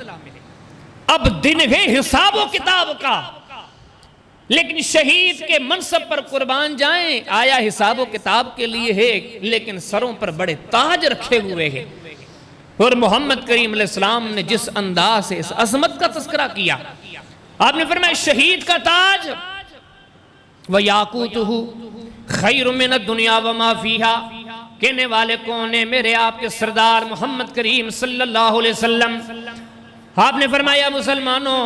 اب دن ہے حساب و کتاب کا، لیکن شہید کے منصب پر قربان جائیں، آیا حساب و کتاب کے لیے ہے، لیکن سروں پر بڑے تاج رکھے ہوئے ہیں۔ اور محمد کریم علیہ السلام نے جس انداز سے اس عظمت کا تذکرہ کیا، آپ نے فرمایا شہید کا تاج وَيَاقُوتُهُ خَيْرٌ مِّنَ الدُّنْيَا وَمَا فِيهَا، کہنے والے کون ہیں؟ میرے آپ کے سردار محمد کریم صلی اللہ علیہ وسلم۔ آپ نے فرمایا مسلمانوں،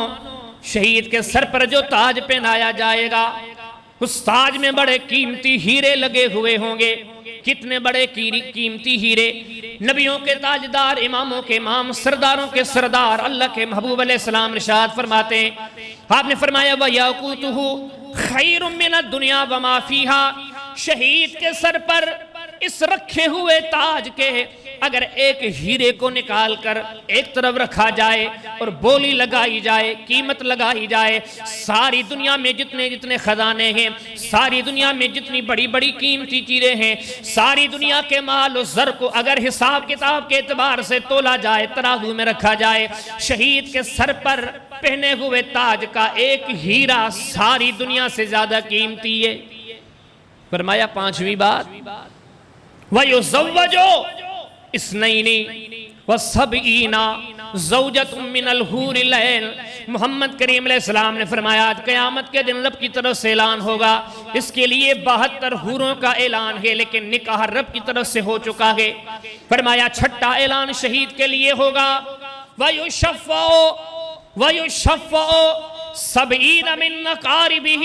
شہید کے سر پر جو تاج پہنایا جائے گا، اس تاج میں بڑے قیمتی ہیرے لگے ہوئے ہوں گے۔ کتنے بڑے قیمتی ہیرے! نبیوں کے تاجدار، اماموں کے امام، سرداروں کے سردار، اللہ کے محبوب علیہ السلام ارشاد فرماتے ہیں، آپ نے فرمایا وَيَاقُوتُهُ خَيْرٌ مِّنَ الدُّنْيَا وَمَا فِيهَا، شہید کے سر پر اس رکھے ہوئے تاج کے اگر ایک ہیرے کو نکال کر ایک طرف رکھا جائے اور بولی لگائی جائے، قیمت لگائی جائے، ساری دنیا میں جتنے جتنے خزانے ہیں، ساری دنیا میں جتنی بڑی بڑی قیمتی چیزیں ہیں، ساری دنیا کے مال و زر کو اگر حساب کتاب کے اعتبار سے تولا جائے، ترازو میں رکھا جائے، شہید کے سر پر پہنے ہوئے تاج کا ایک ہیرا ساری دنیا سے زیادہ قیمتی ہے۔ فرمایا پانچویں بات وَيُزَوَّجُ اثْنَيْنِ وَسَبْعِينَ زَوْجَةٌ مِّنَ الْحُورِ الْعِينِ، محمد کریم علیہ السلام نے فرمایا آج قیامت کے دن رب کی طرف سے اعلان ہوگا، اس کے لیے 72 حوروں کا اعلان ہے، لیکن نکاح رب کی طرف سے ہو چکا ہے۔ فرمایا چھٹا اعلان شہید کے لیے ہوگا وَيُشَفَّعُ 70 مِن أَقَارِبِهِ،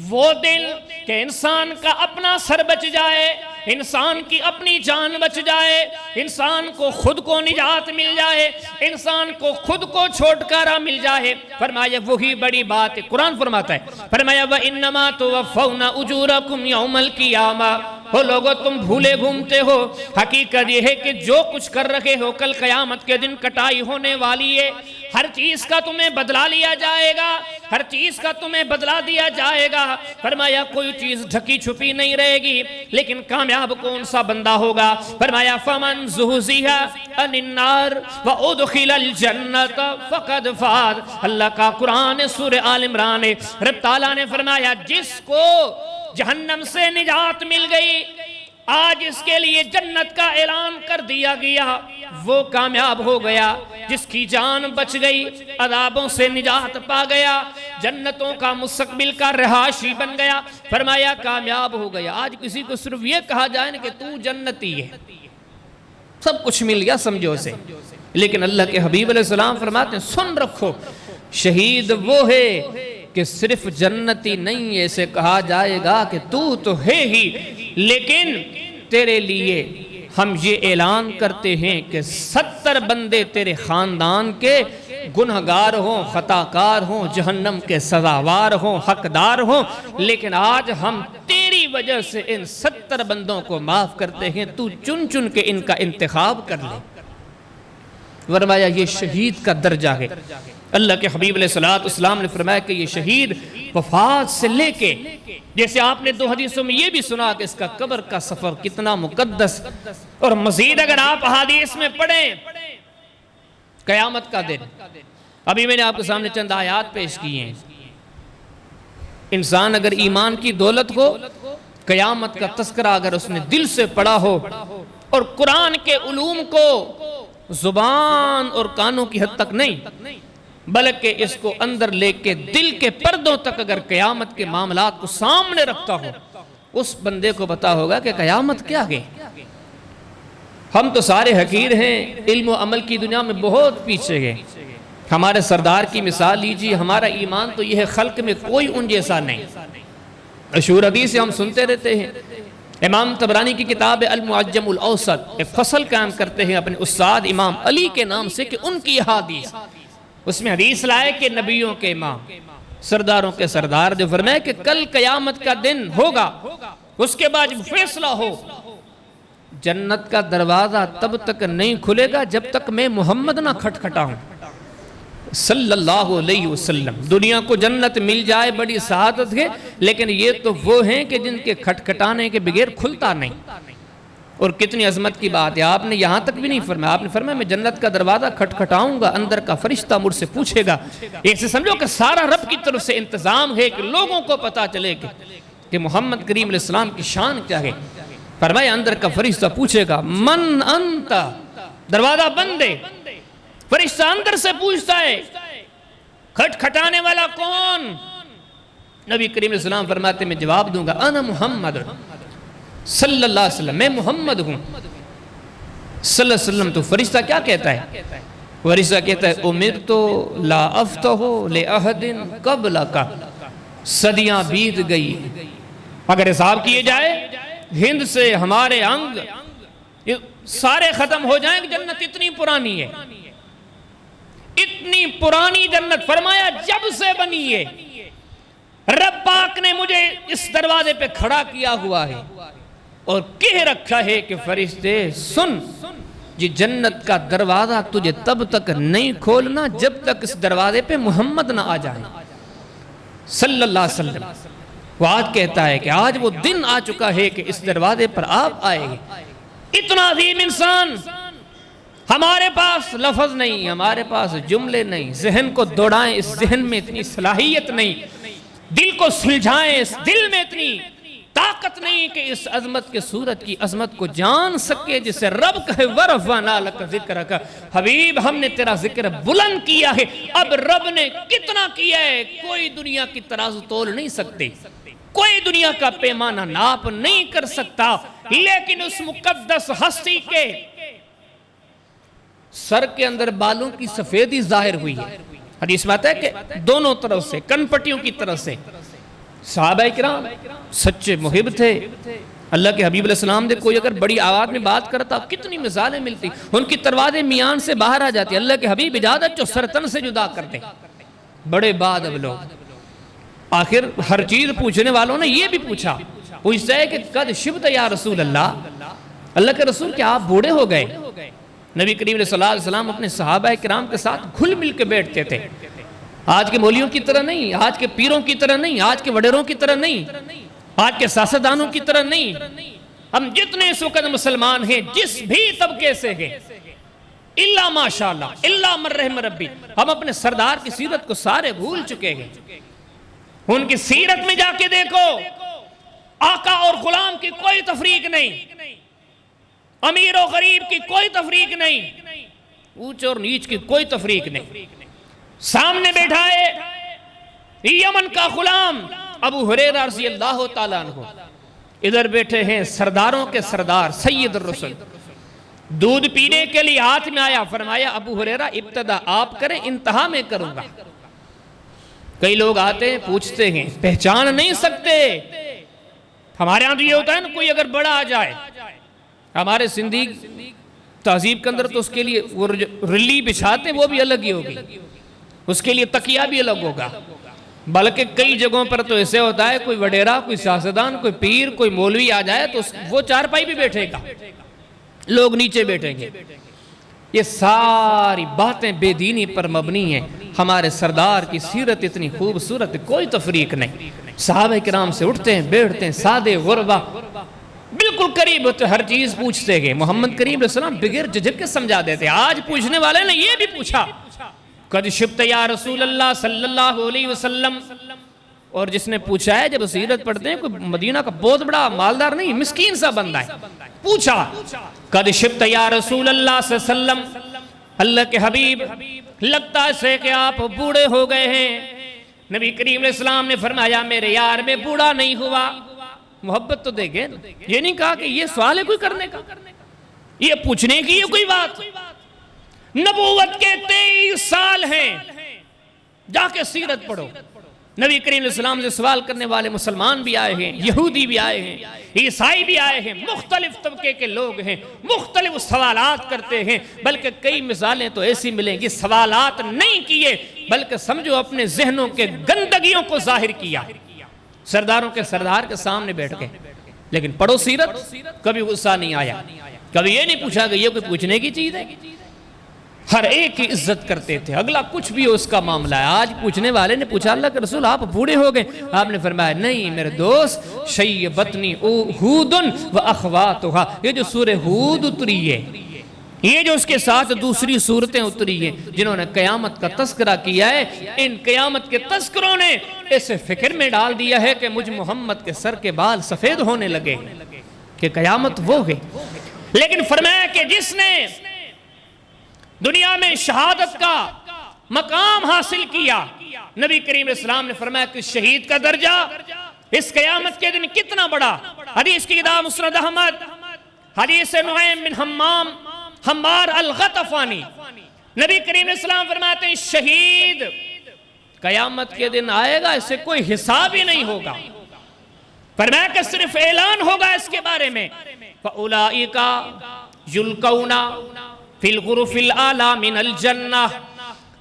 وہ دن کہ انسان کا اپنا سر بچ جائے، انسان کی اپنی جان بچ جائے، انسان کو خود کو نجات مل جائے، انسان کو خود کو چھٹکارا مل جائے، فرمایا وہی بڑی بات ہے۔ قرآن فرماتا ہے، فرمایا وَإِنَّمَا تُوَفَّوْنَ أُجُورَكُمْ يَوْمَ الْقِيَامَةِ، ہو لوگو تم بھولے گھومتے ہو، حقیقت یہ ہے کہ جو کچھ کر رکھے ہو کل قیامت کے دن کٹائی ہونے والی ہے۔ ہر چیز کا تمہیں بدلہ لیا جائے گا، ہر چیز کا تمہیں بدلہ دیا جائے گا۔ فرمایا کوئی چیز ڈھکی چھپی نہیں رہے گی، لیکن کامیاب کون سا بندہ ہوگا؟ فرمایا فَمَنْ زُحْزِحَ عَنِ النَّارِ وَأُدْخِلَ الْجَنَّةَ فَقَدْ فَازَ۔ اللہ کا قرآن سورہ آل عمران ہے، رب تعالیٰ نے فرمایا جس کو جہنم سے نجات مل گئی، آج اس کے لیے جنت کا اعلان کر دیا گیا، وہ کامیاب ہو گیا۔ جس کی جان بچ گئی، عذابوں سے نجات پا گیا، جنتوں کا مستقبل کا رہائشی بن گیا، فرمایا کامیاب ہو گیا۔ آج کسی کو صرف یہ کہا جائے نا کہ تو جنتی ہے، سب کچھ مل گیا سمجھو اسے، لیکن اللہ کے حبیب علیہ السلام فرماتے ہیں سن رکھو، شہید وہ ہے کہ صرف جنتی نہیں ہے، اسے کہا جائے گا کہ تو ہے ہی، لیکن تیرے لیے ہم یہ اعلان کرتے ہیں کہ 70 بندے تیرے خاندان کے گنہگار ہوں، خطاکار ہوں، جہنم کے سزاوار ہوں، حقدار ہوں، لیکن آج ہم تیری وجہ سے ان 70 بندوں کو معاف کرتے ہیں، تو چن چن کے ان کا انتخاب کر لے۔ فرمایا یہ شہید کا درجہ ہے۔ اللہ کے حبیب علیہ السلام نے فرمایا کہ یہ شہید وفات سے لے کے، جیسے آپ نے 2 حدیثوں میں یہ بھی سنا کہ اس کا قبر کا سفر کتنا مقدس، اور مزید اگر آپ احادیث میں پڑھیں قیامت کا دن، ابھی میں نے آپ کے سامنے چند آیات پیش کی ہیں، انسان اگر ایمان کی دولت ہو، قیامت کا تذکرہ اگر اس نے دل سے پڑھا ہو، اور قرآن کے علوم کو زبان اور کانوں کی حد تک نہیں بلکہ اس کو اندر لے کے دل کے پردوں تک اگر قیامت کے معاملات کو سامنے رکھتا ہو، اس بندے کو پتا ہوگا کہ قیامت کیا ہے۔ ہم تو سارے حقیر ہیں، علم و عمل کی دنیا میں بہت پیچھے ہیں۔ ہمارے سردار کی مثال لیجیے، ہمارا ایمان تو یہ ہے خلق میں کوئی ان جیسا نہیں۔ مشہور حدیث سے ہم سنتے رہتے ہیں، امام طبرانی کی کتاب المعجم الاوسط ایک فصل قائم کرتے ہیں اپنے استاد امام علی کے نام سے کہ ان کی حدیث، اس میں حدیث لائے کہ نبیوں کے امام، سرداروں کے سردار جو فرمائے کہ کل قیامت کا دن ہوگا، اس کے بعد فیصلہ ہو، جنت کا دروازہ تب تک نہیں کھلے گا جب تک میں محمد نہ کھٹکھٹاؤں صلی اللہ علیہ وسلم۔ دنیا کو جنت مل جائے بڑی سعادت ہے، لیکن یہ تو وہ ہیں کہ جن کے کھٹکھٹانے کے بغیر کھلتا نہیں۔ اور کتنی عظمت کی بات ہے، آپ نے یہاں تک بھی نہیں فرمایا، آپ نے فرمایا میں جنت کا دروازہ کھٹکھٹاؤں گا، اندر کا فرشتہ مجھ سے پوچھے گا۔ ایک سے سمجھو کہ سارا رب کی طرف سے انتظام ہے کہ لوگوں کو پتا چلے کہ محمد کریم علیہ السلام کی شان کیا ہے۔ فرمایا اندر کا فرشتہ پوچھے گا من انت، دروازہ بند ہے، فرشتہ اندر سے پوچھتا ہے کھٹکھٹانے والا کون؟ نبی کریم علیہ السلام فرماتے ہیں میں جواب دوں گا انا محمد صلی اللہ علیہ وسلم، میں محمد ہوں صلی اللہ علیہ وسلم۔ تو فرشتہ کیا کہتا ہے؟ فرشتہ کہتا ہے امرت لا افتح لأحد قبلک، صدیاں بیت گئی، اگر حساب کیے جائے ہند سے ہمارے انگ سارے ختم ہو جائیں، جنت اتنی پرانی ہے، اتنی پرانی جنت، فرمایا جب سے بنی ہے رب پاک نے مجھے اس دروازے پہ کھڑا کیا ہوا ہے اور کہہ رکھا ہے کہ فرشتے سن، جی جنت کا دروازہ تجھے تب تک نہیں کھولنا جب تک اس دروازے پہ محمد نہ آ جائیں صلی اللہ علیہ وسلم۔ وہ آج کہتا ہے کہ آج وہ دن آ چکا ہے کہ اس دروازے پر آپ آئے گے۔ اتنا عظیم انسان، ہمارے پاس لفظ نہیں، ہمارے پاس جملے نہیں، ذہن کو دوڑائیں، اس ذہن میں اتنی صلاحیت نہیں، دل کو سلجھائیں، اس دل میں اتنی طاقت نہیں کہ اس عظمت کے صورت کی عظمت کو جان سکے، جسے رب کہے وَرَفَعْنَا لَكَ ذِكْرَكَ، حبیب ہم نے تیرا ذکر بلند کیا ہے۔ اب رب نے کتنا کیا ہے کوئی دنیا کی ترازو تول نہیں سکتے، کوئی دنیا کا پیمانہ ناپ نہیں کر سکتا، لیکن اس مقدس ہستی کے سر کے اندر بالوں کی سفیدی ظاہر ہوئی ہے۔ حدیث میں آتا ہے کہ دونوں طرف سے، کن پٹیوں کی طرف سے صحابہ کرام سچے محب تھے اللہ کے حبیب علیہ السلام دے کوئی اگر بڑی آواز میں بات کرتا کتنی مثالیں ملتی ان کی تلواریں میان سے باہر آ جاتی اللہ کے حبیب اجازت جو سرتن سے جدا کرتے بڑے بعد اب لوگ آخر ہر چیز پوچھنے والوں نے یہ بھی پوچھا پوچھتا ہے کہ قد شبت یا رسول اللہ کے رسول کیا آپ بوڑھے ہو گئے نبی کریم علیہ السلام اپنے صحابہ کرام کے ساتھ گھل مل کے بیٹھتے تھے آج کے مولیوں کی طرح نہیں آج کے پیروں کی طرح نہیں آج کے وڈیروں کی طرح نہیں آج کے سیاستدانوں کی طرح نہیں ہم جتنے اس وقت مسلمان ہیں جس بھی طبقے سے ہیں اللہ ماشاءاللہ اللہ من رحم ربی ہم اپنے سردار کی سیرت کو سارے بھول چکے ہیں ان کی سیرت میں جا کے دیکھو آقا اور غلام کی کوئی تفریق نہیں امیر و غریب کی کوئی تفریق نہیں اونچ اور نیچ کی کوئی تفریق نہیں سامنے بیٹھا ہے یمن کا غلام ابو ہریرہ رضی اللہ تعالیٰ عنہ ادھر بیٹھے ہیں سرداروں کے سردار سید الرسل دودھ پینے کے لیے ہاتھ میں آیا فرمایا ابو ہریرہ ابتدا آپ کریں انتہا میں کروں گا کئی لوگ آتے ہیں پوچھتے ہیں پہچان نہیں سکتے ہمارے ہاں تو یہ ہوتا ہے نا کوئی اگر بڑا آ جائے ہمارے سندھی تہذیب کے اندر تو اس کے لیے وہ رلی بچھاتے وہ بھی الگ ہی ہوگی اس کے لیے تکیہ بھی الگ ہوگا بلکہ کئی جگہوں پر تو ایسے ہوتا ہے کوئی وڈیرہ کوئی سیاستدان کوئی پیر کوئی مولوی آ جائے تو وہ چارپائی بھی بیٹھے گا لوگ نیچے بیٹھیں گے یہ ساری باتیں بے دینی پر مبنی ہیں ہمارے سردار کی سیرت اتنی خوبصورت کوئی تفریق نہیں صحابہ کرام سے اٹھتے ہیں بیٹھتے ہیں سادے غربا بالکل قریب ہوتے ہر چیز پوچھتے گئے محمد کریم علیہ السلام بغیر جھجک کے سمجھا دیتے آج پوچھنے والے نے یہ بھی پوچھا قد شبت یا رسول اللہ صلی اللہ علیہ وسلم اور جس نے پوچھا ہے جب سیرت پڑھتے ہیں کوئی مدینہ کا بہت بڑا مالدار نہیں مسکین سا بندہ ہے پوچھا قد شبت یا رسول اللہ صلی اللہ علیہ وسلم اللہ کے حبیب لگتا ہے کہ آپ بوڑھے ہو گئے ہیں نبی کریم علیہ السلام نے فرمایا میرے یار میں بوڑھا نہیں ہوا محبت تو دیکھیں یہ نہیں کہا کہ یہ سوال ہے کوئی کرنے کا یہ پوچھنے کی یہ کوئی بات نبوت کے 23 سال ہیں جا کے سیرت پڑھو نبی کریم علیہ السلام سے سوال کرنے والے مسلمان بھی آئے ہیں یہودی بھی آئے ہیں عیسائی بھی آئے ہیں مختلف طبقے کے لوگ ہیں مختلف سوالات کرتے ہیں بلکہ کئی مثالیں تو ایسی ملیں گی سوالات نہیں کیے بلکہ سمجھو اپنے ذہنوں کے گندگیوں کو ظاہر کیا سرداروں کے سردار کے سامنے بیٹھ گئے لیکن پڑھو سیرت کبھی غصہ نہیں آیا کبھی یہ نہیں پوچھا کہ یہ کوئی پوچھنے کی چیز ہے ہر ایک کی عزت کرتے تھے اگلا کچھ بھی ہو اس کا معاملہ ہے آج پوچھنے والے نے پوچھا اللہ کے رسول آپ بوڑھے ہو گئے آپ نے فرمایا نہیں میرے دوست شیبتنی ہود و اخواتہا یہ جو سورہ ہود اتری ہے یہ جو اس کے ساتھ دوسری صورتیں اتری ہیں جنہوں نے قیامت کا تذکرہ کیا ہے ان قیامت کے تذکروں نے اسے فکر میں ڈال دیا ہے کہ مجھ محمد کے سر کے بال سفید ہونے لگے کہ قیامت وہ ہے لیکن فرمایا کہ جس نے دنیا میں شہادت کا مقام حاصل کیا نبی کریم علیہ السلام نے فرمایا کہ شہید کا درجہ اس قیامت کے دن کتنا بڑا حدیث کی کتاب مسند احمد حدیث نعیم بن حمار الغطفانی نبی کریم علیہ السلام فرماتے ہیں شہید قیامت کے دن آئے گا اسے کوئی حساب ہی نہیں ہوگا فرمایا کہ صرف اعلان ہوگا اس کے بارے میں فَأُولَئِكَ يُلْقَوْنَ فِي الْغُرُفِ الْأَعْلَى مِنَ الْجَنَّةِ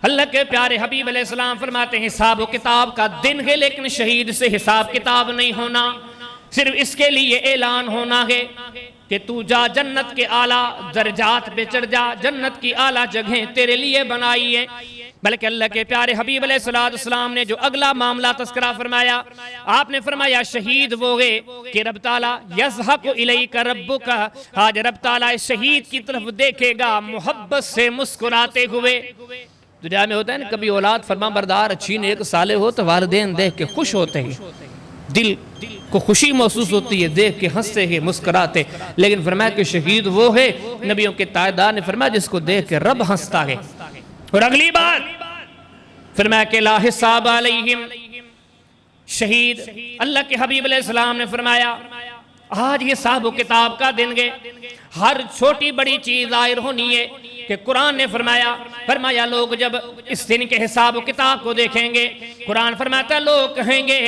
اللہ کے پیارے حبیب علیہ السلام فرماتے ہیں حساب و کتاب کا دن ہے لیکن شہید سے حساب کتاب نہیں ہونا صرف اس کے لیے اعلان ہونا ہے کہ تو جا جنت کے اعلیٰ درجات پہ چڑھ جا جنت کی اعلیٰ جگہیں تیرے لیے بنائی ہیں بلکہ اللہ کے پیارے حبیب علیہ السلام نے جو اگلا معاملہ تذکرہ فرمایا آپ نے فرمایا شہید وہ ہے کہ رب تعالیٰ یضحک الیک ربک آج رب تعالیٰ اس شہید کی طرف دیکھے گا محبت سے مسکراتے ہوئے دنیا میں ہوتا ہے نا کبھی اولاد فرما بردار اچھی نیک صالح ہو تو والدین دیکھ کے خوش ہوتے ہیں دل کو خوشی محسوس ہوتی ہے دیکھ کے ہنستے ہیں مسکراتے لیکن فرمایا کہ شہید وہ ہے نبیوں کے تائیدار نے فرمایا جس کو دیکھ کے رب ہنستا ہے اور اگلی بات فرمایا کہ لا حساب علیہم شہید اللہ کے حبیب علیہ السلام نے فرمایا آج یہ حساب و کتاب کا دن گے ہر چھوٹی بڑی چیز ظاہر ہونی ہے کہ قرآن نے فرمایا لوگ جب اس دن کے حساب و کتاب کو دیکھیں گے قرآن فرماتا لوگ کہیں گے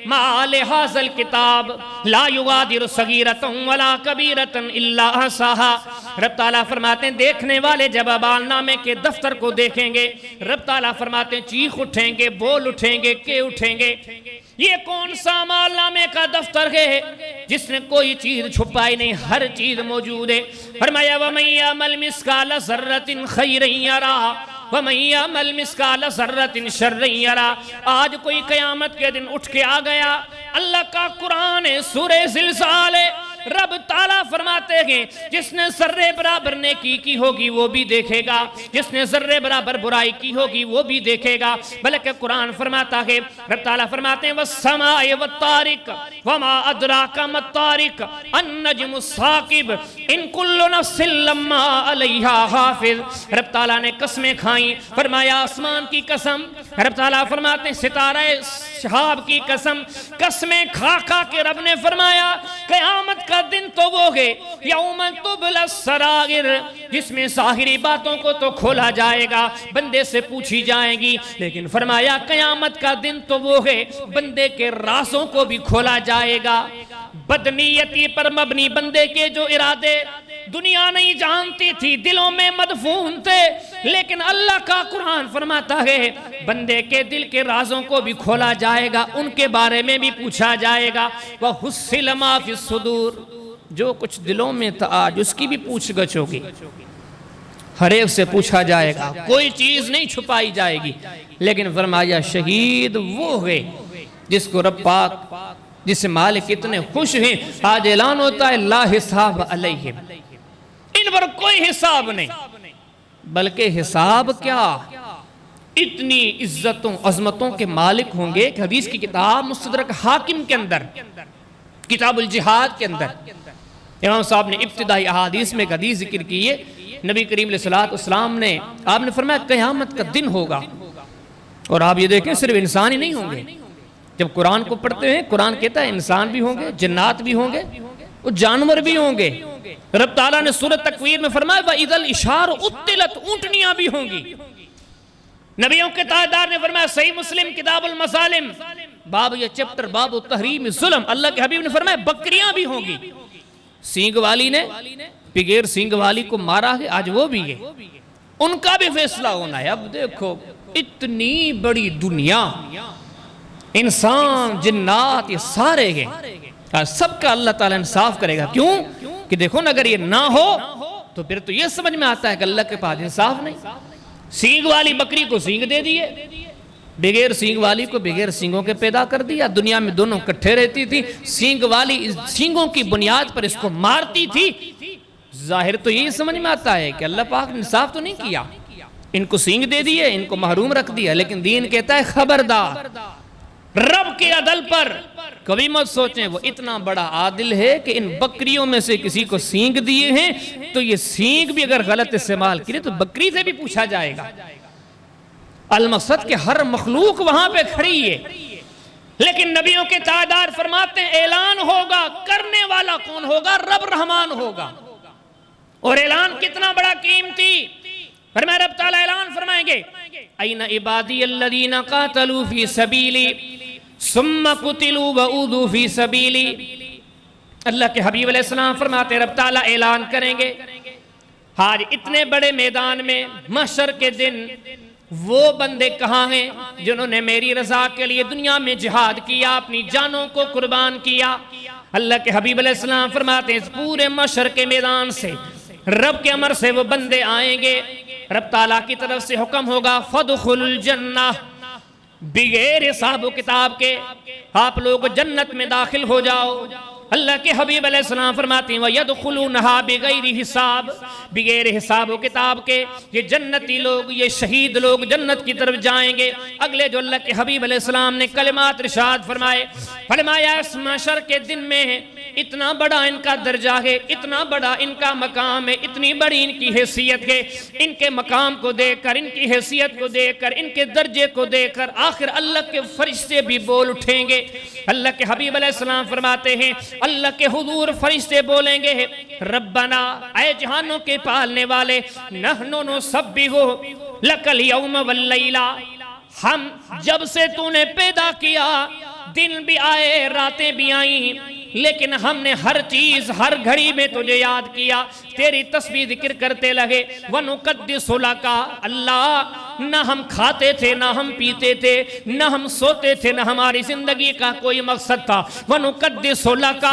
ما لہذا کتاب لا یغادر صغیرۃ ولا کبیرۃ الا احصاها۔ رب تعالیٰ فرماتے ہیں دیکھنے والے جب اعمال نامے کے دفتر کو دیکھیں گے، رب تعالیٰ فرماتے ہیں چیخ اٹھیں گے، بول اٹھیں گے، کہ اٹھیں گے، یہ کون سا اعمال نامے کا دفتر ہے جس نے کوئی چیز چھپائی نہیں، ہر چیز موجود ہے۔ فرمایا وَمَن يَعْمَلْ مِثْقَالَ ذَرَّةٍ خَيْرًا يَرَهُ وَمَن يَعْمَلْ مِثْقَالَ ذَرَّةٍ شَرًّا يَرَهُ۔ آج کوئی قیامت کے دن اٹھ کے آ گیا، اللہ کا قرآن ہے، سورہ زلزال ہے، رب تعالیٰ فرماتے ہیں جس نے ذرے برابر نیکی کی ہوگی وہ بھی دیکھے گا، جس نے ذرے برابر برائی کی ہوگی وہ بھی دیکھے گا۔ بلکہ قرآن فرماتا ہے، رب تعالیٰ فرماتے ہیں وَالسَّمَاءِ وَالطَّارِقِ وَمَا أَدْرَاكَ مَا الطَّارِقُ النَّجْمُ الثَّاقِبُ إِن كُلُّ نَفْسٍ لَمَّا عَلَيْهَا حَافِظٌ۔ رب تعالیٰ نے قسمیں کھائیں، فرمایا آسمان کی قسم، رب تعالیٰ فرماتے ہیں ستارہ شہاب کی قسم، قسمیں کھا کھا کے رب نے فرمایا قیامت کا دن تو وہ ہے یوم تبلی السرائر، جس میں ظاہری باتوں کو تو کھولا جائے گا، بندے سے پوچھی جائیں گی، لیکن فرمایا قیامت کا دن تو وہ ہے بندے کے رازوں کو بھی کھولا جائے گا۔ بدنیتی پر مبنی بندے کے جو ارادے دنیا نہیں جانتی تھی، دلوں میں مدفون تھے، لیکن اللہ کا قرآن فرماتا ہے بندے کے دل کے رازوں کو بھی کھولا جائے گا، ان کے بارے میں بھی پوچھا جائے گا۔ وَحُصِّلَ مَا فِي الصُّدُورِ، جو کچھ دلوں میں تھا آج اس کی بھی پوچھ گچھ ہوگی، ہر ایک سے پوچھا جائے گا، کوئی چیز نہیں چھپائی جائے گی۔ لیکن فرمایا شہید وہ ہے جس کو رب پاک، جس سے مالک اتنے خوش ہیں، آج اعلان ہوتا ہے لا حساب علیہم، ان پر کوئی حساب نہیں، بلکہ حساب کیا، اتنی عزتوں عظمتوں کے مالک ہوں گے کہ حدیث کی کتاب مستدرک حاکم کے اندر، کتاب الجہاد کے اندر امام صاحب نے ابتدائی احادیث میں ایک حدیث ذکر کی ہے، نبی کریم علیہ السلام نے آپ نے فرمایا قیامت کا دن ہوگا، اور آپ یہ دیکھیں صرف انسان ہی نہیں ہوں گے، جب قرآن کو پڑھتے ہیں قرآن کہتا ہے انسان بھی ہوں گے، جنات بھی ہوں گے، اور جانور بھی ہوں گے۔ رب تعالیٰ نے سورۃ تکویر میں فرمایا وَإِذَا الْإِشَارُ عُطِّلَتْ، اونٹنیاں بھی ہوں گی۔ نبیوں کے تاجدار نے فرمایا صحیح مسلم کتاب المظالم باب یہ چپٹر باب تحریم ظلم، اللہ کے حبیب نے فرمایا بکریاں بھی ہوں گی۔ سینگ والی نے بغیر سینگ والی کو مارا ہے، آج وہ بھی ہے، ان کا بھی فیصلہ ہونا ہے۔ اب دیکھو اتنی بڑی دنیا، انسان جنات یہ سارے ہیں، سب کا اللہ تعالیٰ انصاف کرے گا۔ کیوں کہ دیکھو نا اگر یہ نہ ہو تو پھر تو یہ سمجھ میں آتا ہے کہ اللہ کے پاس انصاف نہیں۔ سینگ والی بکری کو سینگ دے دیے، بغیر سینگ والی کو بغیر سینگوں کے پیدا کر دیا، دنیا میں دونوں کٹھے رہتی تھی، سینگ والی سینگوں کی بنیاد پر اس کو مارتی تھی۔ ظاہر تو یہی سمجھ میں آتا ہے کہ اللہ پاک نے انصاف تو نہیں کیا، ان کو سینگ دے دیے، ان کو محروم رکھ دیا، لیکن دین کہتا ہے خبردار، رب کے عدل پر کبھی مت سوچیں، وہ اتنا بڑا عادل ہے کہ ان بکریوں میں سے کسی کو سینگ دیے ہیں تو یہ سینگ بھی اگر غلط استعمال کی تو بکری سے بھی پوچھا جائے گا۔ المقصد کہ ہر مخلوق وہاں پہ کھڑی ہے، لیکن نبیوں کے تاجدار فرماتے ہیں اعلان ہوگا، کرنے والا کون ہوگا؟ رب رحمان ہوگا۔ اور اعلان کتنا بڑا قیمتی، فرمایا رب تعالیٰ اعلان فرمائیں گے این عبادی الذین قاتلوا فی سبیلی ثم قتلوا وأوذوا فی سبیلی۔ اللہ کے حبیب علیہ السلام فرماتے ہیں رب تعالیٰ اعلان کریں گے آج اتنے بڑے میدان میں محشر کے دن وہ بندے کہاں ہیں جنہوں نے میری رضا کے لیے دنیا میں جہاد کیا، اپنی جانوں کو قربان کیا۔ اللہ کے حبیب علیہ السلام فرماتے ہیں اس پورے محشر کے میدان سے رب کے امر سے وہ بندے آئیں گے، رب تعالیٰ کی طرف سے حکم ہوگا فَادْخُلُوا الْجَنَّةَ، بغیر حساب و کتاب کے آپ لوگ جنت میں داخل ہو جاؤ۔ اللہ کے حبیب علیہ السلام فرماتے ہیں وَيَدْخُلُونَهَا بِغَيْرِ حساب، بغیر حساب و کتاب کے یہ جنتی لوگ، یہ شہید لوگ جنت کی طرف جائیں گے۔ اگلے جو اللہ کے حبیب علیہ السلام نے کلمات ارشاد فرمایا اس محشر کے دن میں اتنا بڑا ان کا درجہ ہے، اتنا بڑا ان کا مقام ہے، اتنی بڑی ان کی حیثیت ہے، ان کے مقام کو دیکھ کر، ان کی حیثیت کو دیکھ کر، ان کے درجے کو دیکھ کر آخر اللہ کے فرشتے بھی بول اٹھیں گے۔ اللہ کے حبیب علیہ السلام فرماتے ہیں اللہ کے حضور فرشتے بولیں گے ربنا، اے جہانوں کے پالنے والے، نحنو نسبحو لک الیوم واللیلہ، ہم جب سے تو نے پیدا کیا دن بھی آئے راتیں بھی آئیں، لیکن ہم نے ہر چیز ہر گھڑی میں تجھے یاد کیا، تیری تسبیح ذکر کرتے لگے۔ وَنُقَدِّسُ لَكَ، اللہ نہ ہم کھاتے تھے نہ ہم پیتے تھے نہ ہم سوتے تھے نہ ہماری زندگی کا کوئی مقصد تھا۔ وَنُقَدِّسُ لَكَ،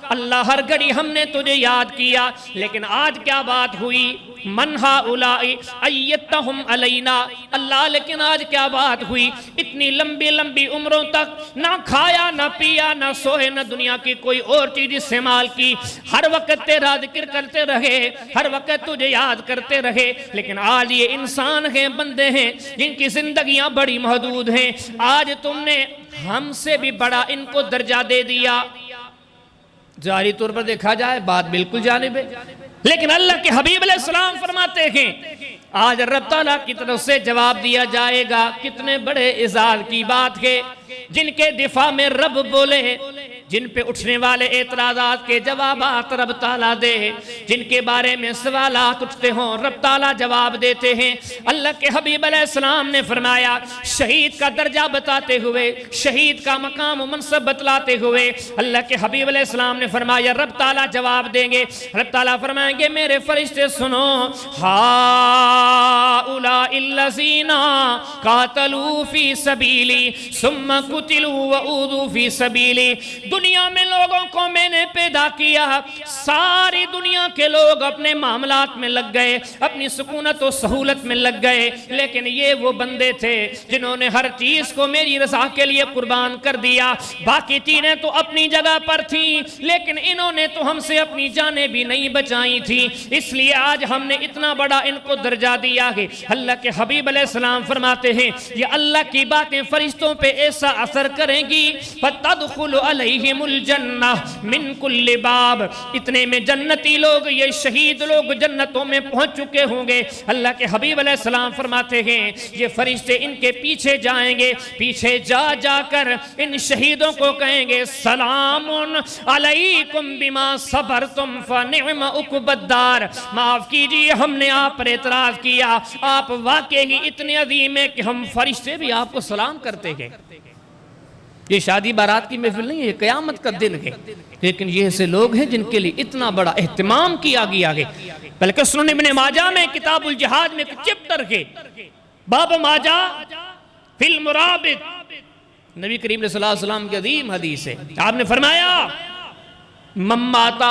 اللہ ہر گھڑی ہم نے تجھے یاد کیا، لیکن آج کیا بات ہوئی؟ من ہؤلاء ایتہم علینا، اللہ لیکن آج کیا بات ہوئی؟ اتنی لمبی لمبی عمروں تک نہ کھایا نہ پیا نہ سوئے نہ دنیا کی کوئی اور چیز استعمال کی، ہر وقت تیرا ذکر کرتے رہے، ہر وقت تجھے یاد کرتے رہے، لیکن آج یہ انسان ہیں، بندے ہیں جن کی زندگیاں بڑی محدود ہیں، آج تم نے ہم سے بھی بڑا ان کو درجہ دے دیا۔ ظاہری طور پر دیکھا جائے بات بالکل جانب ہے، لیکن اللہ کے حبیب علیہ السلام فرماتے ہیں آج رب تعالیٰ کی طرف سے جواب دیا جائے گا۔ کتنے بڑے اعزاز کی بات ہے، جن کے دفاع میں رب بولے، جن پہ اٹھنے والے اعتراضات کے جوابات رب تعالیٰ دے، جن کے بارے میں سوالات اٹھتے ہوں رب تعالیٰ جواب دیتے ہیں۔ اللہ کے حبیب علیہ السلام نے فرمایا، شہید کا درجہ بتاتے ہوئے، شہید کا مقام و منصب بتلاتے ہوئے اللہ کے حبیب علیہ السلام نے فرمایا رب تعالیٰ جواب دیں گے، رب تعالیٰ فرمائیں گے میرے فرشتے سنو، ہؤلاء الذین قاتلوا فی سبیلی ثم قتلوا وأوذوا فی سبیلی، دنیا میں لوگوں کو میں نے پیدا کیا، ساری دنیا کے لوگ اپنے معاملات میں لگ گئے، اپنی سکونت و سہولت میں لگ گئے، لیکن یہ وہ بندے تھے جنہوں نے ہر چیز کو میری رضا کے لیے قربان کر دیا۔ باقی چیزیں تو اپنی جگہ پر تھیں، لیکن انہوں نے تو ہم سے اپنی جانیں بھی نہیں بچائی تھیں، اس لیے آج ہم نے اتنا بڑا ان کو درجہ دیا ہے۔ اللہ کے حبیب علیہ السلام فرماتے ہیں یہ اللہ کی باتیں فرشتوں پہ ایسا اثر کریں گی، فَتَدْخُلُ عَلَيْهِمُ الْجَنَّةِ مِن كُلِّ بَابٍ، اتنے میں جنتی لوگ، یہ شہید لوگ جنتوں میں پہنچ چکے ہوں گے۔ اللہ کے حبیب علیہ السلام فرماتے ہیں یہ فرشتے ان کے پیچھے جائیں گے، پیچھے جا جا کر ان شہیدوں کو کہیں گے سلام علیکم بما صبرتم فنعم عقبی الدار، معاف کیجئے ہم نے آپ پر اعتراض کیا، آپ واقعی اتنے عظیم ہیں کہ ہم فرشتے بھی آپ کو سلام کرتے ہیں۔ یہ شادی بارات کی محفل نہیں ہے، یہ قیامت کا دن ہے، لیکن یہ ایسے لوگ ہیں جن کے لیے اتنا بڑا اہتمام کیا گیا ہے۔ بلکہ سنن ابن ماجہ میں کتاب الجہاد میں ایک چپٹر ہے، باب ماجہ فی المرابط، نبی کریم صلی اللہ علیہ وسلم کی عظیم حدیث ہے، آپ نے فرمایا من مات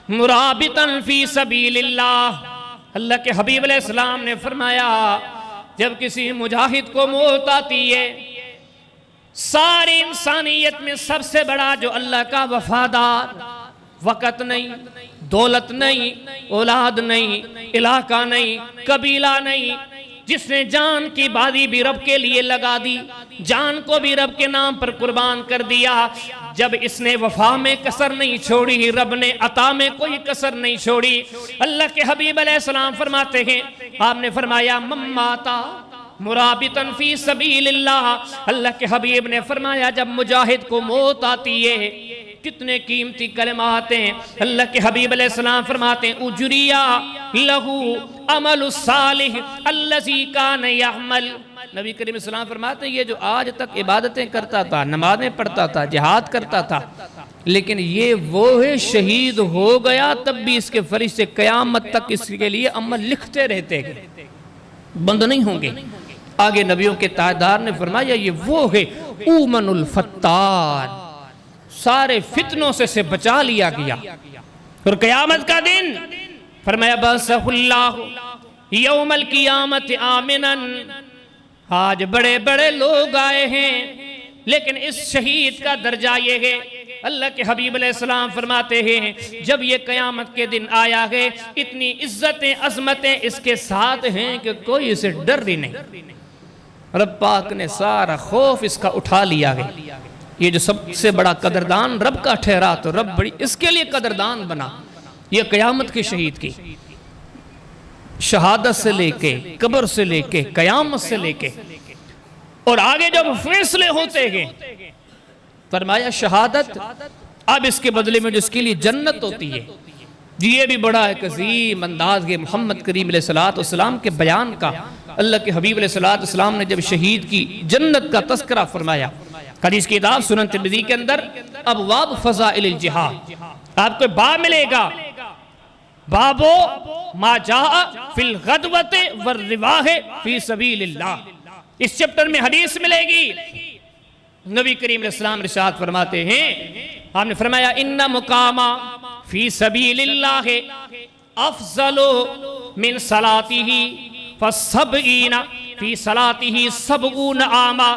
مرابطا فی سبیل اللہ، اللہ کے حبیب علیہ السلام نے فرمایا جب کسی مجاہد کو موت آتی ہے، ساری انسانیت میں سب سے بڑا جو اللہ کا وفادار، وقت نہیں، دولت نہیں، اولاد نہیں، علاقہ نہیں، قبیلہ نہیں، جس نے جان کی بازی بھی رب کے لیے لگا دی، جان کو بھی رب کے نام پر قربان کر دیا، جب اس نے وفا میں کسر نہیں چھوڑی، رب نے عطا میں کوئی کسر نہیں چھوڑی، اللہ کے حبیب علیہ السلام فرماتے ہیں، آپ نے فرمایا من ماتا مرابطاً فی سبیل اللہ، اللہ کے حبیب نے فرمایا جب مجاہد کو موت آتی ہے، کتنے قیمتی کلمات ہیں، اللہ کے حبیب علیہ السلام فرماتے ہیں اجریا لہو عمل الصالح الذی کان یعمل، نبی کریم صلی اللہ علیہ وسلم فرماتے ہیں یہ جو آج تک عبادتیں کرتا تھا، نمازیں پڑھتا تھا، جہاد کرتا تھا، لیکن یہ وہ ہے شہید ہو گیا تب بھی اس کے فرشتے قیامت تک اس کے لیے عمل لکھتے رہتے ہیں، بند نہیں ہوں گے۔ آگے نبیوں کے تاجدار نے فرمایا یہ وہ ہے اومن الفتان، سارے فتنوں سے بچا لیا گیا۔ اور قیامت کا دن فرمایا بَعْثَهُ اللَّهُ یوم القیامت آمنا، آج بڑے بڑے لوگ آئے ہیں لیکن اس شہید کا درجہ یہ ہے، اللہ کے حبیب علیہ السلام فرماتے ہیں جب یہ قیامت کے دن آیا ہے اتنی عزتیں عظمتیں اس کے ساتھ ہیں کہ کوئی اسے ڈر ہی نہیں، رب پاک نے سارا خوف اس کا اٹھا لیا ہے۔ یہ جو سب سے بڑا قدردان رب کا ٹھہرا تو رب بڑی اس کے لیے قدردان بنا۔ یہ قیامت کے شہید کی شہادت سے لے کے، قبر سے لے کے، قیامت سے لے کے، اور آگے جب فیصلے ہوتے ہیں فرمایا شہادت اب اس کے بدلے میں جس کے لیے جنت ہوتی ہے، یہ بھی بڑا ایک عظیم انداز ہے محمد کریم علیہ السلام کے بیان کا۔ اللہ کے حبیب علیہ السلام نے جب شہید کی جنت کا تذکرہ فرمایا، حدیث کی کتاب سنن ترمذی کے اندر ابواب فضائل الجہاد آپ کو باب ملے گا، بابو ما جاء فی الغدوۃ والرواح فی سبیل اللہ. اس چپٹر میں حدیث ملے گی. نبی کریم علیہ السلام ارشاد فرماتے ہیں، آپ نے فرمایا ان مقاما فی سبیل اللہ افضل من صلاتہ فسبعین فی صلاتہ سبعون عاما.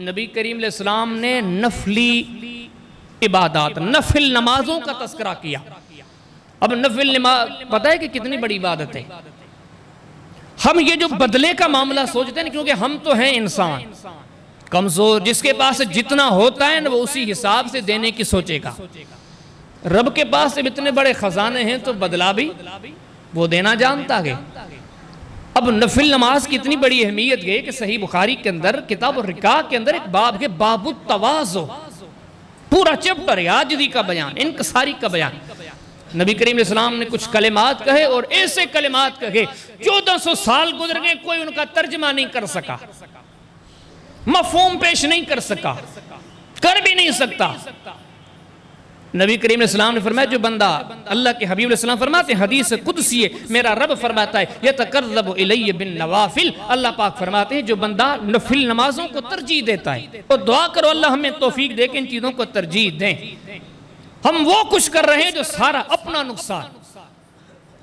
نبی کریم علیہ السلام نے نفلی عبادات، نفل نمازوں کا تذکرہ کیا. اب نفل نماز پتہ ہے کہ کتنی بڑی عبادت ہے. ہم یہ جو بدلے کا معاملہ سوچتے ہیں کیونکہ ہم تو ہیں انسان کمزور، جس کے پاس جتنا ہوتا ہے وہ اسی حساب سے دینے کی سوچے گا. رب کے پاس جب اتنے بڑے خزانے ہیں تو بدلہ بھی وہ دینا جانتا ہے. اب نفل نماز کی اتنی بڑی اہمیت ہے کہ صحیح بخاری کے اندر کتاب الرکاع کے اندر ایک باب ہے، باب التواضع. پورا چپٹر ہے عاجزی کا بیان، انکساری کا بیان. نبی کریم علیہ السلام نے کچھ کلمات کہے اور ایسے کلمات کہے 1400 سال گزر گئے، کوئی ان کا ترجمہ نہیں کر سکا، مفہوم پیش نہیں کر سکا، کر بھی نہیں سکتا. نبی کریم علیہ السلام نے فرمایا جو بندہ، اللہ کے حبیب علیہ السلام فرماتے ہیں حدیث قدسی ہے، میرا رب فرماتا ہے یتقرب الی بالنوافل. اللہ پاک فرماتے ہیں جو بندہ نفل نمازوں کو ترجیح دیتا ہے، اور دعا کرو اللہ ہمیں توفیق دے کہ ان چیزوں کو ترجیح دیں. ہم وہ کچھ کر رہے ہیں جو سارا اپنا نقصان،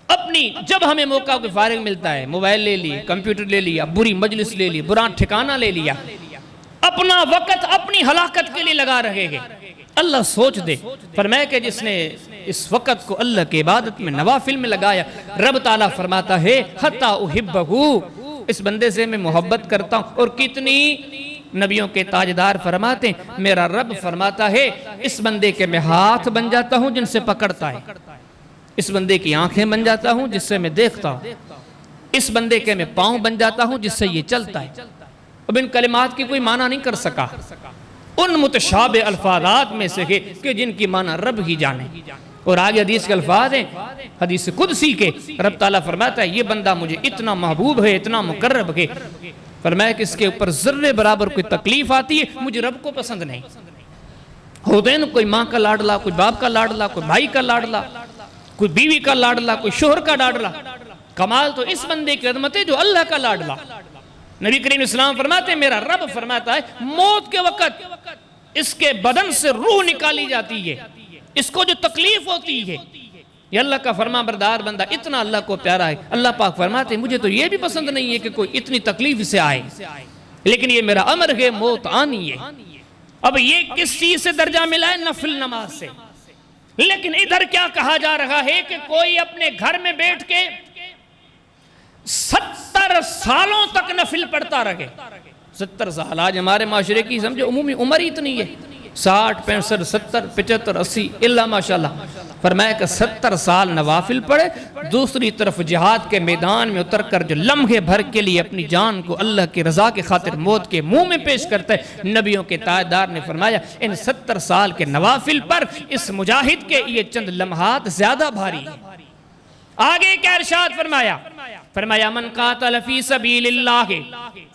اپنی جب ہمیں موقع کو فارغ ملتا ہے موبائل لے لی، کمپیوٹر لے لیا، بری مجلس لے لی، برا ٹھکانہ لے لیا، اپنا وقت اپنی ہلاکت کے لیے لگا رہے ہیں. اللہ سوچ دے. فرمایا کہ جس نے اس وقت کو اللہ کی عبادت میں نوافل میں لگایا، رب تعالیٰ فرماتا ہے حتی احبہو، اس بندے سے میں محبت کرتا ہوں. اور کتنی نبیوں کے تاجدار فرماتے ہیں میرا رب فرماتا ہے اس بندے کے میں ہاتھ بن جاتا ہوں جن سے پکڑتا ہے، اس بندے کی آنکھیں بن جاتا ہوں جس سے میں دیکھتا ہوں، اس بندے کے میں پاؤں بن جاتا ہوں جس سے یہ چلتا ہے. اب ان کلمات کی کوئی معنی نہیں کر سکا، ان متشابہ الفاظات میں سے کہ جن کی معنی رب ہی جانے. اور آگے حدیث کے الفاظ ہیں، حدیث قدسی کے، رب تعالیٰ فرماتا ہے یہ بندہ مجھے اتنا محبوب ہے، اتنا مقرب ہے، فرمایا کہ اس کے اوپر ذرے برابر کوئی تکلیف آتی ہے مجھے رب کو پسند نہیں. ہوتے ہیں نا کوئی ماں کا لاڈلا، کوئی باپ کا لاڈلا، کوئی بھائی کا لاڈلا، کوئی بیوی کا لاڈلا، کوئی شوہر کا لاڈلا. کمال تو اس بندے کی عظمت ہے جو اللہ کا لاڈلا. نبی کریم اسلام فرماتے ہیں میرا رب فرماتا ہے موت کے وقت اس کے بدن سے روح نکالی جاتی ہے، اس کو جو تکلیف ہوتی ہے، یہ اللہ کا فرما بردار بندہ اتنا اللہ کو پیارا ہے. اللہ پاک فرماتے ہیں مجھے تو یہ بھی پسند نہیں ہے کہ کوئی اتنی تکلیف سے آئے، لیکن یہ میرا امر ہے موت آنی ہے. اب یہ کس چیز سے درجہ ملا ہے؟ نفل نماز سے. لیکن ادھر کیا کہا جا رہا ہے کہ کوئی اپنے گھر میں بیٹھ کے 70 سالوں تک نفل پڑھتا رہے. 70 سال آج ہمارے معاشرے کی سمجھو عمومی عمر ہی اتنی ہے، 60 65 70 75 80 اللہ ماشاءاللہ. فرمایا کہ 70 سال نوافل پڑھے، دوسری طرف جہاد کے میدان میں اتر کر جو لمحے بھر کے لیے اپنی جان کو اللہ کی رضا کے خاطر موت کے منہ میں پیش کرتا ہے. نبیوں کے تاجدار نے فرمایا ان 70 سال کے نوافل پر اس مجاہد کے یہ چند لمحات زیادہ بھاری ہیں. آگے کیا ارشاد فرمایا؟ فرمایا من قاتل فی سبیل اللہ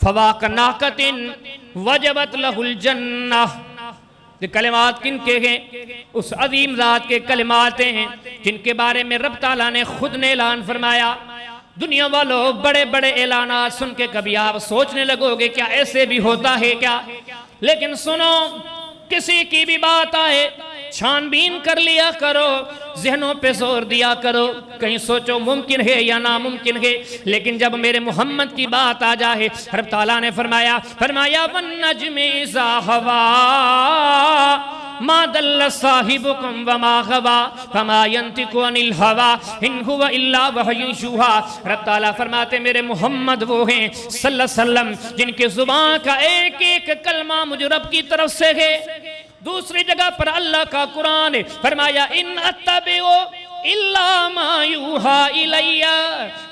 فواق ناقت وجبت لہ الجنہ. یہ کلمات کن کے ہیں؟ اس عظیم ذات کے کلمات ہیں جن کے بارے میں رب تعالیٰ نے خود نے اعلان فرمایا. دنیا والوں بڑے بڑے اعلانات سن کے کبھی آپ سوچنے لگو گے کیا ایسے بھی ہوتا ہے کیا؟ لیکن سنو، کسی کی بھی بات آئے چھان بین کر لیا کرو، ذہنوں پہ زور دیا کرو، کہیں سوچو ممکن ہے یا ناممکن ہے. لیکن جب میرے محمد کی بات آ جائے، رب تعالیٰ نے فرمایا وَالنَّجْمِ إِذَا هَوَىٰ مَا دَلَّ صَاحِبُكُمْ وَمَا غَوَىٰ فَمَا يَنْطِقُ عَنِ الْهَوَىٰ إِنْ هُوَ إِلَّا وَحْيٌ يُوحَىٰ. رب تعالیٰ فرماتے میرے محمد وہ ہیں صلی اللہ علیہ وسلم جن کے زبان کا ایک ایک کلمہ مجھ رب کی طرف سے ہے. دوسری جگہ پر اللہ کا قرآن فرمایا ان اتبعو الا ما یوحا الی.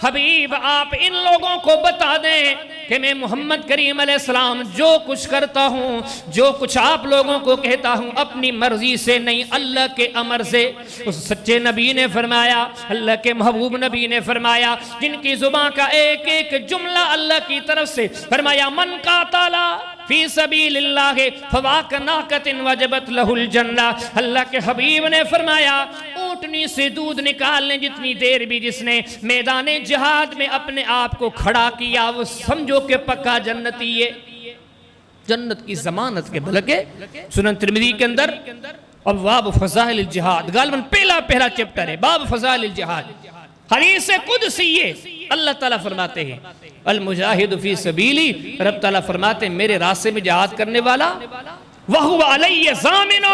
حبیب آپ ان لوگوں کو بتا دیں کہ میں محمد کریم علیہ السلام جو کچھ کرتا ہوں، جو کچھ آپ لوگوں کو کہتا ہوں اپنی مرضی سے نہیں، اللہ کے امر سے. اس سچے نبی نے فرمایا، اللہ کے محبوب نبی نے فرمایا جن کی زبان کا ایک ایک جملہ اللہ کی طرف سے، فرمایا من قاتل فی سبیل اللہ فواق ناقۃ وجبت لہ الجنہ، اللہ کے حبیب نے فرمایا اونٹنی سے دودھ نکالنے جتنی دیر بھی جس نے میدان جہاد میں اپنے آپ کو کھڑا کیا وہ سمجھو کہ پکا جنتی ہے، جنت کی ضمانت کے بلکہ سنن ترمذی کے اندر ابواب فضائل الجہاد غالباً پہلا چپٹر ہے، باب فضائل الجہاد، حدیث قدسی ہے، اللہ تعالیٰ فرماتے ہیں المجاہد فی سبیلی، رب تعالیٰ فرماتے ہیں میرے راستے میں جہاد کرنے والا وَهُوَ عَلَيَّ ضَامِنٌ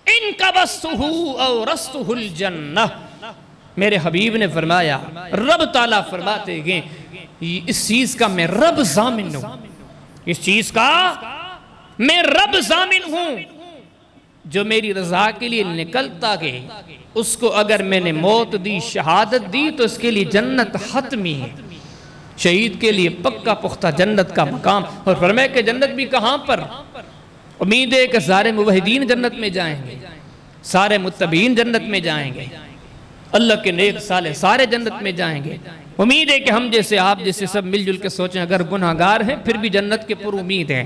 إِن كَبَسْتُهُ أَوْ رَسْتُهُ الْجَنَّةِ، میرے حبیب نے فرمایا، رب تعالیٰ فرماتے ہیں اس چیز کا میں رب ضامن ہوں، اس چیز کا میں رب ضامن ہوں، جو میری رضا کے لیے نکلتا گئے اس کو اگر میں نے موت دی شہادت دی تو اس کے لیے جنت حتمی ہے، شہید کے لیے پکا پختہ جنت کا مقام، اور فرمائے کہ جنت بھی کہاں پر، امید ہے کہ سارے موحدین جنت میں جائیں گے، سارے متبعین جنت میں جائیں گے، اللہ کے نیک صالح سارے جنت میں جائیں گے، امید ہے کہ ہم جیسے آپ جیسے سب مل جل کے سوچیں اگر گناہگار ہیں پھر بھی جنت کے پر امید ہیں،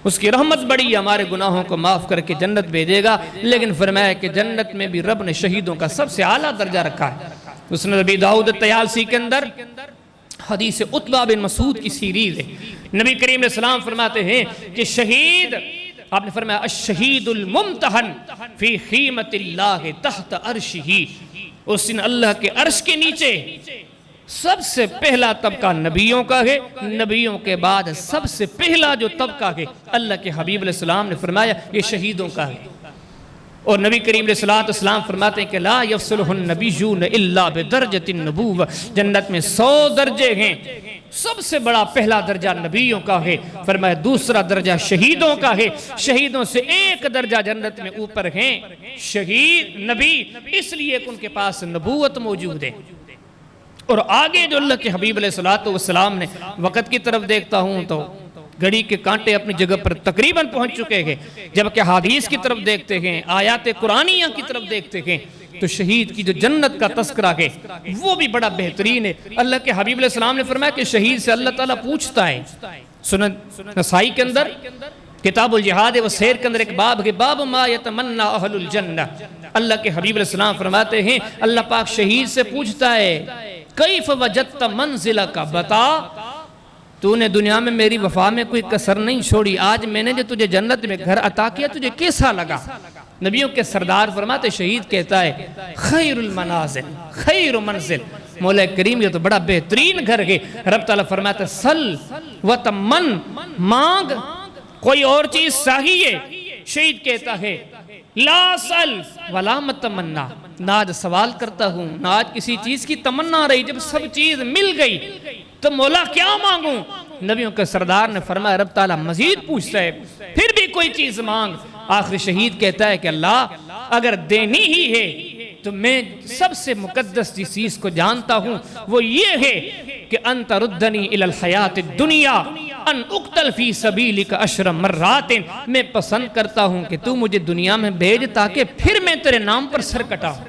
اس کی رحمت بڑی ہمارے گناہوں کو معاف کر کے جنت بھیجے گا، لیکن فرمایا کہ جنت میں بھی رب نے شہیدوں کا سب سے اعلیٰ درجہ رکھا ہے، اس نے نبی داؤد طیالسی کے اندر حدیث عتبہ بن مسعود کی سیریز ہے، نبی کریم علیہ السلام فرماتے ہیں کہ شہید، آپ نے فرمایا الشہید الممتحن فی خیمت اللہ تحت عرشہ، اس دن اللہ کے عرش کے نیچے سب سے پہلا طبقہ نبیوں کا ہے، نبیوں کے بعد سب سے پہلا جو طبقہ ہے اللہ کے حبیب علیہ السلام نے فرمایا یہ شہیدوں کا ہے، اور نبی کریم علیہ السلام فرماتے ہیں کہ لا یفصلہ النبیون الا بدرجۃ النبوہ، جنت میں 100 درجے ہیں، سب سے بڑا پہلا درجہ نبیوں کا ہے، فرمایا دوسرا درجہ شہیدوں کا ہے، شہیدوں سے ایک درجہ جنت میں اوپر ہیں شہید نبی، اس لیے کہ ان کے پاس نبوت موجود ہے، اور آگے جو اللہ کے حبیب علیہ السلام نے وقت کی طرف دیکھتا ہوں تو گھڑی کے کانٹے اپنی جگہ پر تقریباً پہنچ چکے ہیں، جبکہ حدیث کی طرف دیکھتے ہیں، آیات قرآنیہ کی طرف دیکھتے ہیں تو شہید کی جو جنت کا تذکرہ ہے وہ بھی بڑا بہترین ہے، اللہ کے حبیب علیہ السلام نے فرمایا کہ شہید سے اللہ تعالیٰ پوچھتا ہے، سنن نسائی کے اندر کتاب الجہاد و سیر کے اندر ایک باب ہے، باب ما یتمنى اہل الجنہ، اللہ کے حبیب علیہ السلام فرماتے ہیں اللہ پاک شہید سے پوچھتا ہے کیف وجدت منزلک، بتا تو نے دنیا میں میری وفا میں کوئی کسر نہیں چھوڑی، آج میں نے جو تجھے جنت میں گھر عطا کیا تجھے کیسا لگا، نبیوں کے سردار فرماتے شہید کہتا ہے خیر المنازل خیر منزل، مولا کریم یہ تو بڑا بہترین گھر ہے، رب تعالیٰ فرماتا ہے سل وتمن، مانگ کوئی اور چیز چاہیے، شہید کہتا ہے لا سل ولا متمنا، نہ آج سوال کرتا ہوں نہ آج کسی چیز کی تمنا رہی، جب سب چیز مل گئی تو مولا کیا مانگوں، نبیوں کے سردار نے فرمایا رب تعالیٰ مزید پوچھتا ہے پھر بھی کوئی چیز مانگ، آخر شہید کہتا ہے کہ اللہ اگر دینی ہی ہے تو میں سب سے مقدس جس چیز کو جانتا ہوں وہ یہ ہے کہ انت ردنی الی الحیات الدنیا ان اقتل فی سبیلک 10 مرات، میں پسند کرتا ہوں کہ تو مجھے دنیا میں بھیج تاکہ پھر میں تیرے نام پر سر کٹاؤں،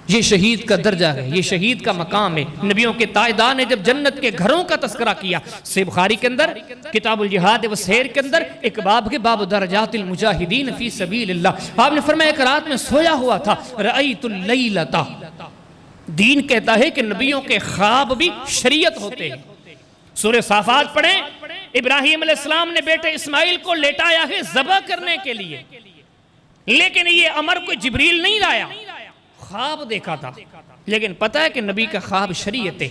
یہ شہید کا درجہ ہے، یہ شہید کا مقام ہے، نبیوں کے تائیدار نے جب جنت کے گھروں کا تذکرہ کیا، صحیح بخاری کے اندر کتاب الجہاد و سیر کے اندر ایک باب کے باب درجات المجاہدین فی سبیل اللہ، آپ نے فرمایا ایک رات میں سویا ہوا تھا، رأیت اللیلۃ، دین کہتا ہے کہ نبیوں کے خواب بھی شریعت ہوتے ہیں، سورہ صافات پڑھیں، ابراہیم علیہ السلام نے بیٹے اسماعیل کو لیٹایا ہے ذبح کرنے کے لیے، لیکن یہ امر کوئی جبریل نہیں لایا، خواب دیکھا تھا، لیکن پتہ ہے کہ نبی کا خواب شریعت ہے،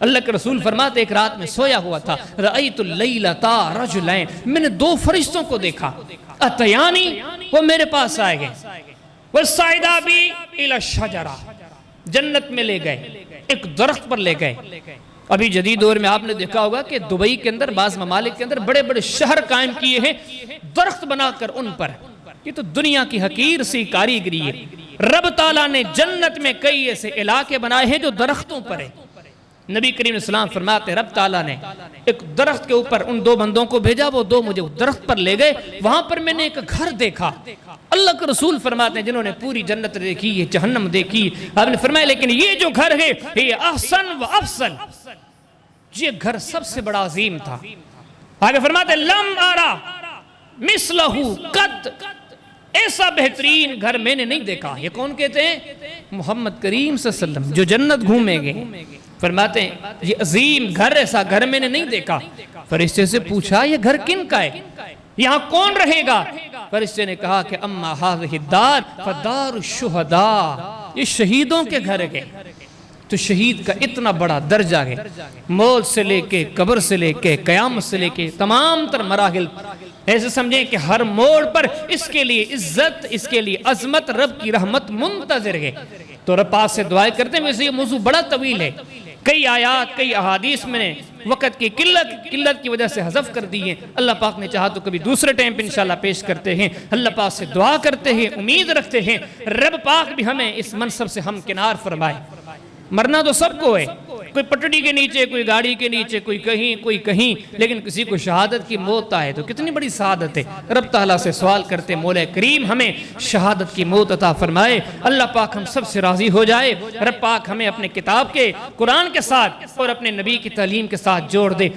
اللہ کے رسول فرماتے ایک رات میں سویا ہوا تھا، رأیت اللیلۃ رجلین، میں نے 2 فرشتوں کو دیکھا، اتیانی، وہ میرے پاس آئے گئے، والصعدا بی الی الشجرہ، جنت میں لے گئے، ایک درخت پر لے گئے، ابھی جدید دور میں آپ نے دیکھا ہوگا کہ دبئی کے اندر بعض ممالک کے اندر بڑے بڑے شہر قائم کیے ہیں درخت بنا کر ان پر، یہ تو دنیا کی حقیر سی کاریگری ہے، رب تعالیٰ نے جنت میں کئی ایسے علاقے بنائے ہیں جو درختوں پر ہیں، نبی کریم علیہ السلام فرماتے رب تعالیٰ نے ایک درخت کے اوپر ان 2 بندوں کو بھیجا، وہ 2 مجھے درخت پر لے گئے، وہاں پر میں نے ایک گھر دیکھا، اللہ کے رسول فرماتے ہیں جنہوں نے پوری جنت دیکھی یہ جہنم دیکھی، آپ نے فرمایا لیکن یہ جو گھر ہے یہ احسن و افضل، یہ گھر سب سے بڑا عظیم تھا، آگے فرماتے لم آرا مثلہو قط، ایسا بہترین گھر میں نے نہیں دیکھا. یہ کون کہتے ہیں؟ محمد کریم صلی اللہ علیہ وسلم جو جنت گھومیں گے. فرماتے ہیں یہ عظیم گھر، ایسا گھر میں نے نہیں دیکھا. فرشتے سے پوچھا یہ گھر کن کا ہے، یہاں کون رہے گا؟ فرشتے نے کہا کہ اما ہذہ الدار فدار الشہداء، یہ شہیدوں کے گھر ہے. تو شہید کا اتنا بڑا درجہ ہے، موت سے لے کے قبر سے لے کے قیامت سے لے کے تمام تر مراحل، ایسے سمجھیں کہ ہر موڑ پر اس کے لیے عزت، اس کے لیے عظمت، رب کی رحمت منتظر ہے. تو رب پاک سے دعائیں کرتے ہیں. ویسے یہ موضوع بڑا طویل ہے، کئی آیات کئی احادیث میں نے وقت کی قلت کی وجہ سے حذف کر دی ہیں. اللہ پاک نے چاہا تو کبھی دوسرے ٹائم پہ انشاءاللہ پیش کرتے ہیں. اللہ پاک سے دعا کرتے ہیں، امید رکھتے ہیں رب پاک بھی ہمیں اس منصب سے ہمکنار فرمائے. مرنا تو سب کو ہے، کوئی پٹڑی کے نیچے، کوئی گاڑی کے نیچے، کوئی کہیں، لیکن کسی کو شہادت کی موت آئے تو کتنی بڑی سعادت ہے. رب تعالیٰ سے سوال کرتے مولا کریم ہمیں شہادت کی موت عطا فرمائے. اللہ پاک ہم سب سے راضی ہو جائے. رب پاک ہمیں اپنے کتاب کے قرآن کے ساتھ اور اپنے نبی کی تعلیم کے ساتھ جوڑ دے.